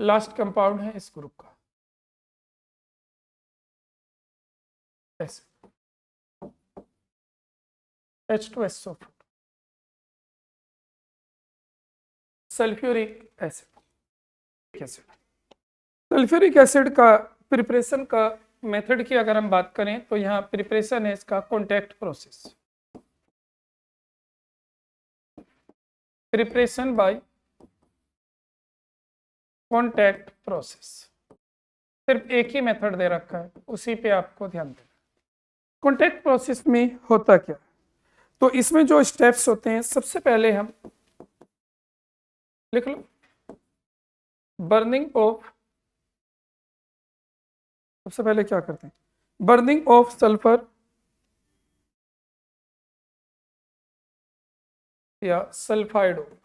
लास्ट कंपाउंड है इस ग्रुप का acid H2SO4 sulphuric acid. Sulphuric acid का प्रिपरेशन का मेथड की अगर हम बात करें तो यहाँ प्रिपरेशन है इसका contact process, preparation bye contact process. सिर्फ एक ही मेथड दे रखा है, उसी पे आपको ध्यान देना। कॉन्टैक्ट प्रोसेस में होता क्या, तो इसमें जो स्टेप्स होते हैं, सबसे पहले हम लिख लो बर्निंग ऑफ, सबसे पहले क्या करते हैं, बर्निंग ऑफ सल्फर या सल्फाइड ऑयल।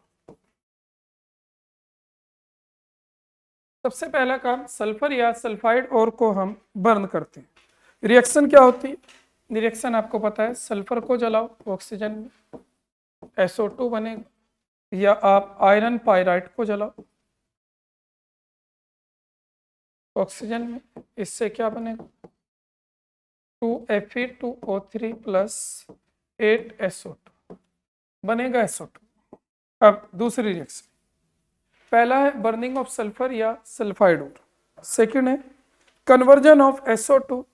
सबसे पहला काम सल्फर या सल्फाइड और को हम बर्न करते हैं। रिएक्शन क्या होती है, रिएक्शन आपको पता है, सल्फर को जलाओ ऑक्सीजन में SO2 बनेगा, या आप आयरन पाइराइट को जलाओ ऑक्सीजन में, इससे क्या बनेगा 2Fe2O3 प्लस 8SO2 बनेगा SO2। अब दूसरी रिएक्शन, पहला है बर्निंग ऑफ सल्फर या सल्फाइड और, सेकंड है conversion of SO2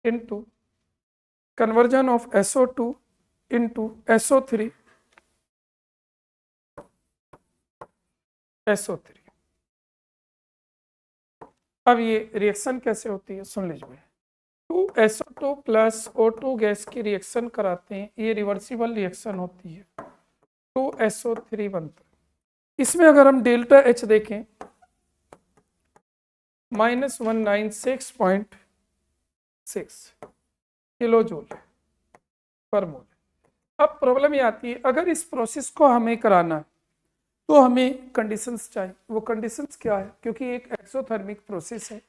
into conversion of SO2 into SO3 अब ये रिएक्शन कैसे होती है सुन लीजिए। 2SO2 प्लस O2 गैस की रिएक्शन कराते हैं, ये रिवर्सिबल रिएक्शन होती है, 2SO3 बनता है। इसमें अगर हम डेल्टा H देखें -196.6 किलो जूल पर मोल। अब प्रॉब्लम ये आती है, अगर इस प्रोसेस को हमें कराना है तो हमें कंडीशंस चाहिए। वो कंडीशंस क्या है, क्योंकि एक एक्सोथर्मिक प्रोसेस है,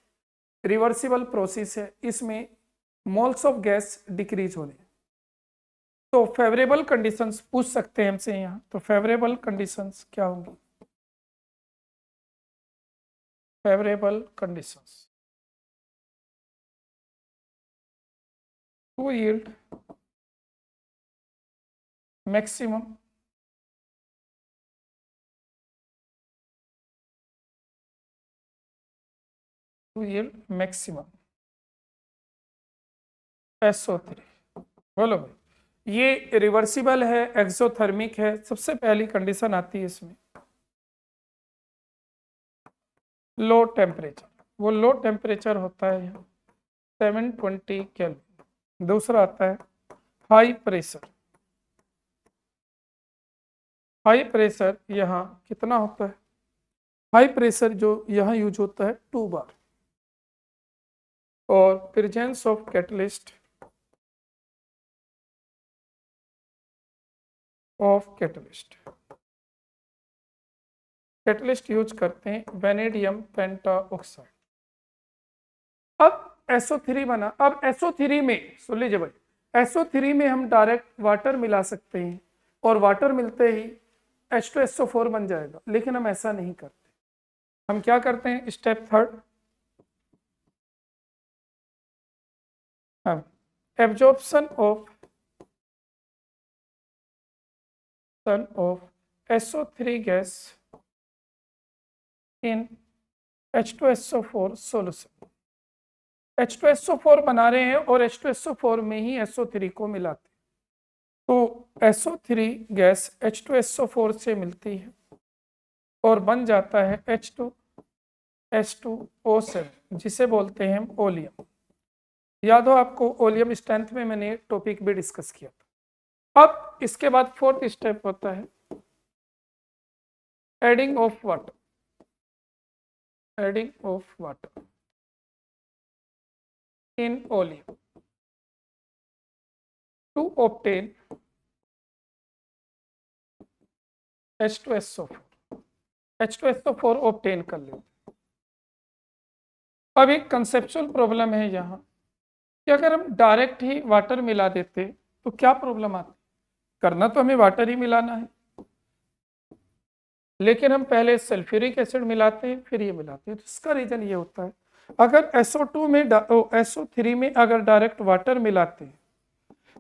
रिवर्सिबल प्रोसेस है, इसमें मोल्स ऑफ गैस डिक्रीज होने, तो फेवरेबल कंडीशंस पूछ सकते हैं हमसे यहाँ। तो फेवरेबल कंडीशंस क्या होंगी, favourable conditions to yield maximum SO3। बोलो भाई, ये रिवर्सिबल है, एक्सोथर्मिक है, सबसे पहली कंडीशन आती है इसमें लो टेम्परेचर, वो लो टेम्परेचर होता है 720 केल्विन। दूसरा आता है हाई प्रेशर, हाई प्रेशर यहाँ कितना होता है, हाई प्रेशर जो यहाँ यूज होता है 2 बार, और presence of catalyst catalyst use करते हैं वेनेडियम पेंटाऑक्साइड। अब SO3 बना, अब SO3 में सुन लीजिए भाई, SO3 में हम डायरेक्ट वाटर मिला सकते हैं और वाटर मिलते ही H2SO4 बन जाएगा, लेकिन हम ऐसा नहीं करते। हम क्या करते हैं, step third, absorption of SO3 gas in H2SO4 solution। H2SO4 बना रहे हैं और H2SO4 में ही SO3 को मिलाते हैं, तो SO3 गैस H2SO4 से मिलती है और बन जाता है H2S2O7, जिसे बोलते हैं हम ओलियम। याद हो आपको, ओलियम स्ट्रेंथ में मैंने टॉपिक भी डिस्कस किया था। अब इसके बाद फोर्थ स्टेप होता है adding of water, adding of water in oleum to obtain H2SO4। H2SO4 obtain कर लेते। अब एक कंसेप्चुअल प्रॉब्लम है यहाँ कि अगर हम डायरेक्ट ही वाटर मिला देते तो क्या प्रॉब्लम आती। करना तो हमें वाटर ही मिलाना है, लेकिन हम पहले सल्फ्यूरिक एसिड मिलाते हैं फिर ये मिलाते हैं। तो इसका रीजन ये होता है, अगर SO2 में SO3 में अगर डायरेक्ट वाटर मिलाते हैं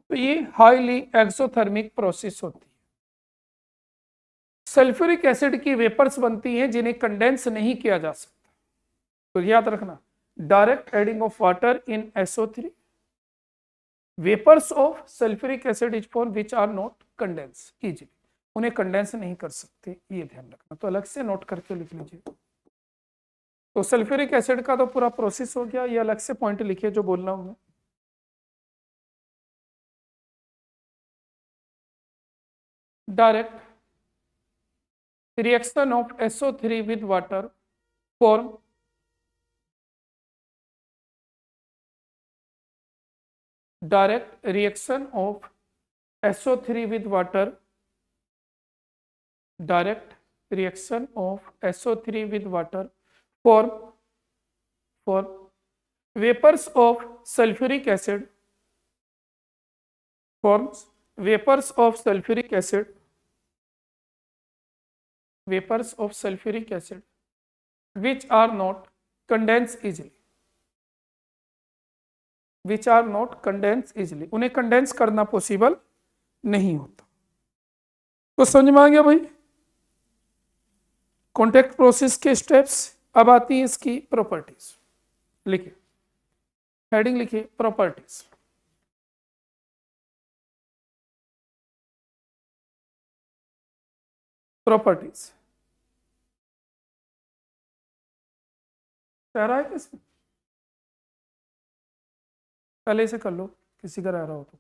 तो ये हाईली एक्सोथर्मिक प्रोसेस होती है। सल्फ्यूरिक एसिड की वेपर्स बनती हैं जिन्हें कंडेंस नहीं किया जा सकता। तो याद रखना, direct adding of water in SO3, vapours of sulphuric acid is form which are not condense easily, उन्हें कंडेंस नहीं कर सकते, ये ध्यान रखना। तो अलग से नोट करके लिख लीजिए। तो सल्फ्यूरिक एसिड का तो पूरा प्रोसेस हो गया, ये अलग से पॉइंट लिखिए जो बोल रहा हूं मैं। Direct reaction of SO3 with water form direct reaction of SO3 with water, direct reaction of SO3 with water form vapors of sulfuric acid, forms vapors of sulfuric acid, vapors of sulfuric acid which are not condense easily, which are not condense easily, उन्हें कंडेंस करना पॉसिबल नहीं होता। तो समझ में आ गया भाई कॉन्टैक्ट प्रोसेस के स्टेप्स। अब आती है इसकी प्रॉपर्टीज। लिखिए, हेडिंग लिखिए प्रॉपर्टीज। प्रॉपर्टीज कह रहा है किसमें, पहले इसे कर लो, किसी का रह रहा हो तो।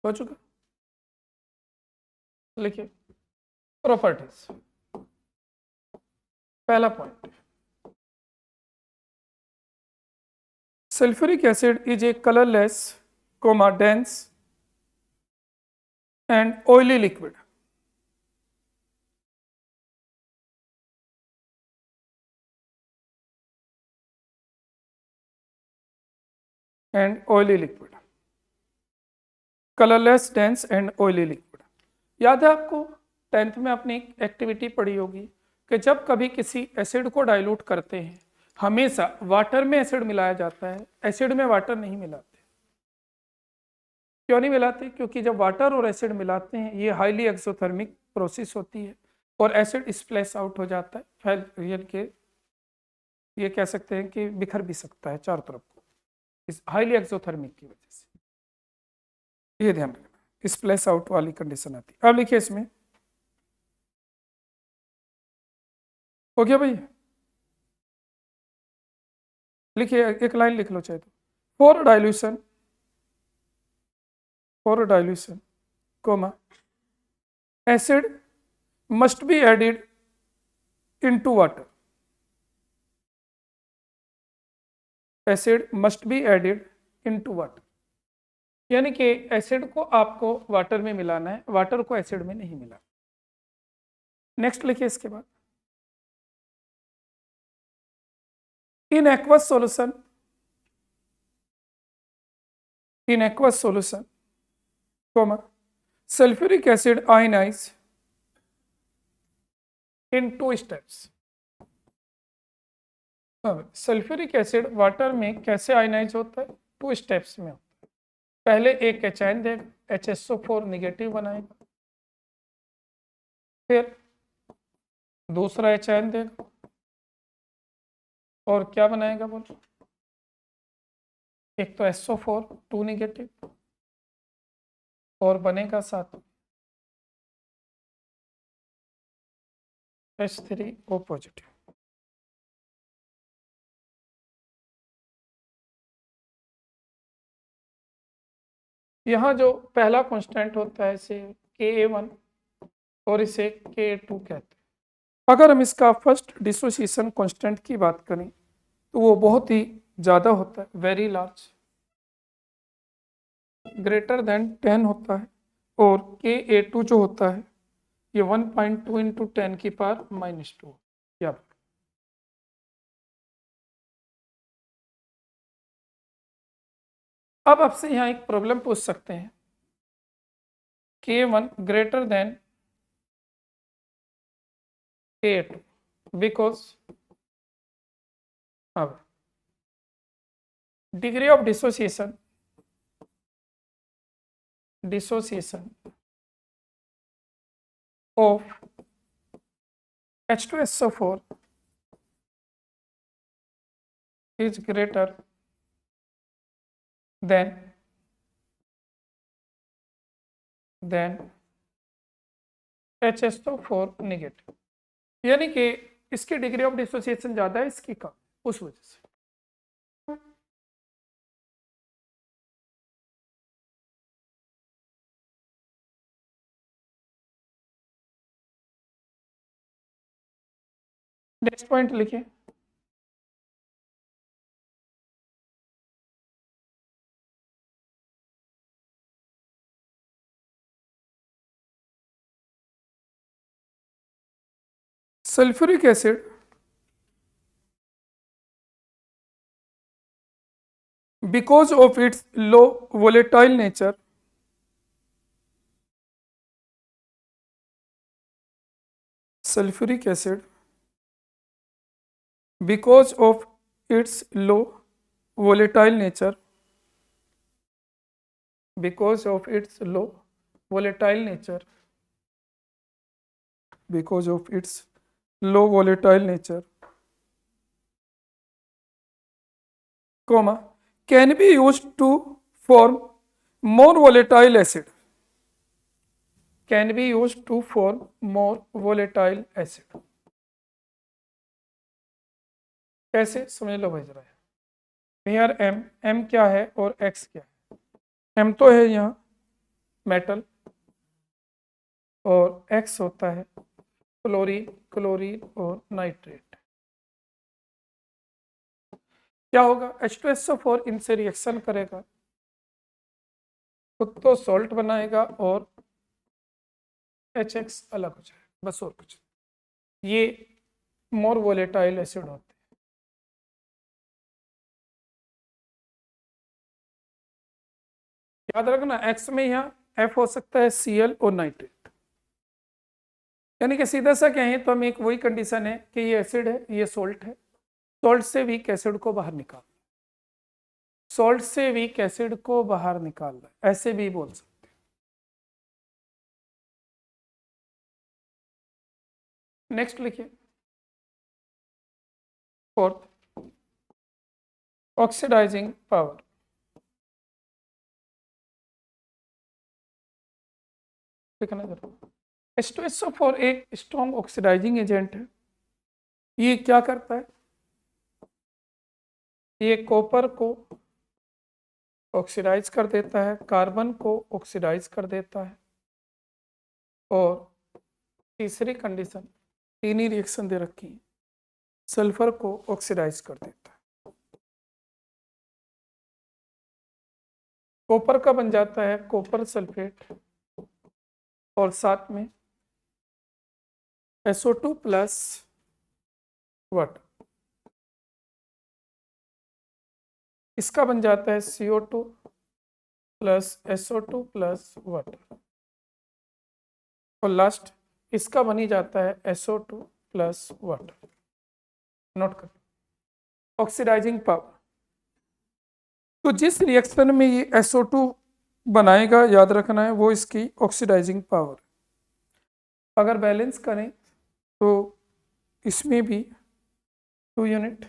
हो चुका, लिखिए प्रॉपर्टीज। पहला point, sulphuric acid is a colourless, dense and oily liquid. And oily liquid, colourless, dense and oily liquid. याद है आपको 10th में अपनी एक एक्टिविटी पढ़ी होगी कि जब कभी किसी एसिड को डाइल्यूट करते हैं हमेशा वाटर में एसिड मिलाया जाता है, एसिड में वाटर नहीं मिलाते। क्यों नहीं मिलाते? क्योंकि जब वाटर और एसिड मिलाते हैं ये हाईली एक्सोथर्मिक प्रोसेस होती है और एसिड स्प्लैश आउट हो जाता है, फैल रियल के ये कह सकते हैं कि बिखर भी सकता है चारों तरफ को, इस हाईली एक्सोथर्मिक की वजह से। ये ध्यान रखना, स्प्लैश आउट वाली कंडीशन आती है। अब लिखिए इसमें, हो गया भाई, लिखिए एक लाइन लिख लो चाहे तो। For dilution comma acid must be added into water, acid must be added into water, यानी कि एसिड को आपको वाटर में मिलाना है, वाटर को एसिड में नहीं मिलाना। नेक्स्ट लिखिए इसके बाद, in aqueous solution in aqueous solution, comma, sulfuric acid ionize in 2 steps. Sulphuric acid water में कैसे आयनाइज होता है? 2 स्टेप्स में होता है। पहले एक एचाइन देगा, HSO4 निगेटिव बनाएगा, फिर दूसरा एचाइन देगा और क्या बनाएगा बोलो? एक तो SO4 2 निगेटिव और बनेगा साथ H3O पॉजिटिव। यहाँ जो पहला कांस्टेंट होता है इसे Ka1 और इसे Ka2 कहते हैं। अगर हम इसका फर्स्ट डिसोसिएशन कांस्टेंट की बात करें तो वो बहुत ही ज़्यादा होता है, वेरी लार्ज, ग्रेटर देन 10 होता है, और Ka2 जो होता है ये 1.2 इंटू 10 की पावर -2। क्या अब आपसे यहाँ एक प्रॉब्लम पूछ सकते हैं, K1 greater than K2 because अब degree of dissociation of H2SO4 is greater than HSO4 negative, यानी कि इसकी डिग्री ऑफ डिसोसिएशन ज़्यादा है इसकी कम, उस वजह से। नेक्स्ट पॉइंट लिखिए, sulphuric acid because of its low volatile nature sulfuric acid because of its low volatile nature because of its low volatile nature because of its low volatile nature comma can be used to form more volatile acid can be used to form more volatile acid। कैसे समझ लो भाई जरा, हेयर M क्या है और X क्या है? M तो है यहाँ मेटल और X होता है क्लोरीन और नाइट्रेट। क्या होगा? H2SO4 इनसे रिएक्शन करेगा, खुद तो सॉल्ट बनाएगा और HX अलग हो जाएगा, बस और कुछ। ये मोर वोलेटाइल एसिड होते हैं। याद रखना X में यहाँ F हो सकता है Cl और नाइट्रेट, यानी कि सीधा सा कहें तो हम एक वही कंडीशन है कि ये एसिड है ये सॉल्ट है, सॉल्ट से वीक एसिड को बाहर निकाल, सॉल्ट से वीक एसिड को बाहर निकालना, ऐसे भी बोल सकते हैं। नेक्स्ट लिखिए, फोर्थ ऑक्सीडाइजिंग पावर। लिखना जरूर, H2SO4 एक स्ट्रॉन्ग ऑक्सीडाइजिंग एजेंट है। ये क्या करता है? ये कॉपर को ऑक्सीडाइज कर देता है, कार्बन को ऑक्सीडाइज कर देता है, और तीसरी कंडीशन, तीन ही रिएक्शन दे रखी है, सल्फर को ऑक्सीडाइज कर देता है। कॉपर का बन जाता है कॉपर सल्फेट और साथ में SO2 प्लस वाटर, इसका बन जाता है CO2 plus SO2 plus water, और लास्ट इसका बन ही जाता है SO2 प्लस वाटर। नोट कर, ऑक्सीडाइजिंग पावर। तो जिस रिएक्शन में ये SO2 बनाएगा, याद रखना है, वो इसकी ऑक्सीडाइजिंग पावर। अगर बैलेंस करें तो इसमें भी 2 यूनिट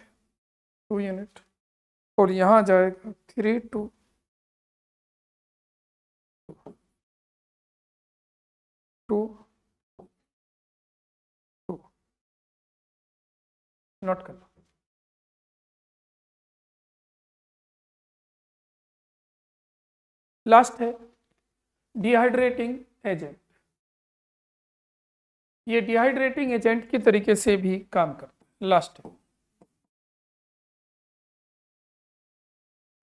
2 यूनिट, और यहाँ जाएगा 3 2 2 2। नोट करना। लास्ट है डिहाइड्रेटिंग एजेंट। ये डिहाइड्रेटिंग एजेंट की तरीके से भी काम करता है। लास्ट है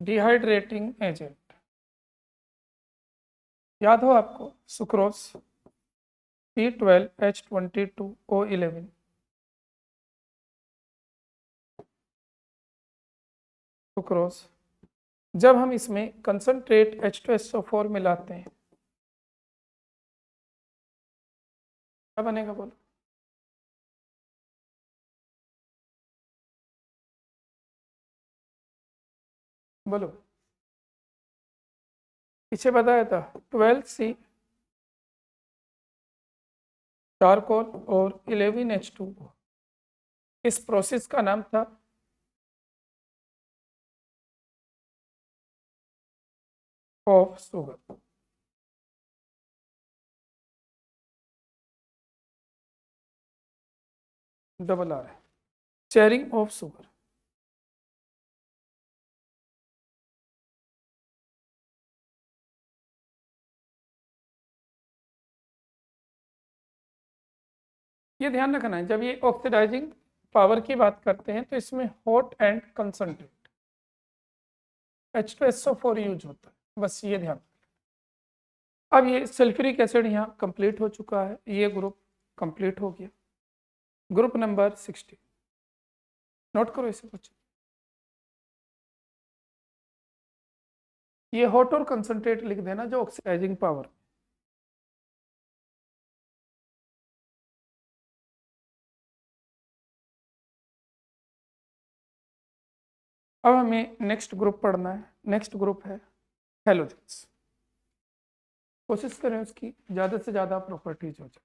डिहाइड्रेटिंग एजेंट, याद हो आपको, सुक्रोज C12H22O11। सुक्रोज, जब हम इसमें कंसंट्रेट H2SO4 मिलाते हैं, क्या बनेगा बोलो? बोलो, पीछे बताया था 12C चारकोल और 11H2O। इस प्रोसेस का नाम था ऑफ शुगर। डबल आर है, शेयरिंग ऑफ शुगर। ये ध्यान रखना है, जब ये ऑक्सीडाइजिंग पावर की बात करते हैं तो इसमें hot and concentrate H2SO4 use होता है, बस ये ध्यान। अब ये सल्फ्यूरिक एसिड यहाँ कंप्लीट हो चुका है, ये ग्रुप कंप्लीट हो गया। ग्रुप नंबर 60, नोट करो इसे कुछ। ये हॉट और कंसंट्रेट लिख देना जो ऑक्सीडाइजिंग पावर। अब हमें नेक्स्ट ग्रुप पढ़ना है। नेक्स्ट ग्रुप है हैलोजेंस। कोशिश करें उसकी ज़्यादा से ज़्यादा प्रॉपर्टीज हो जाए।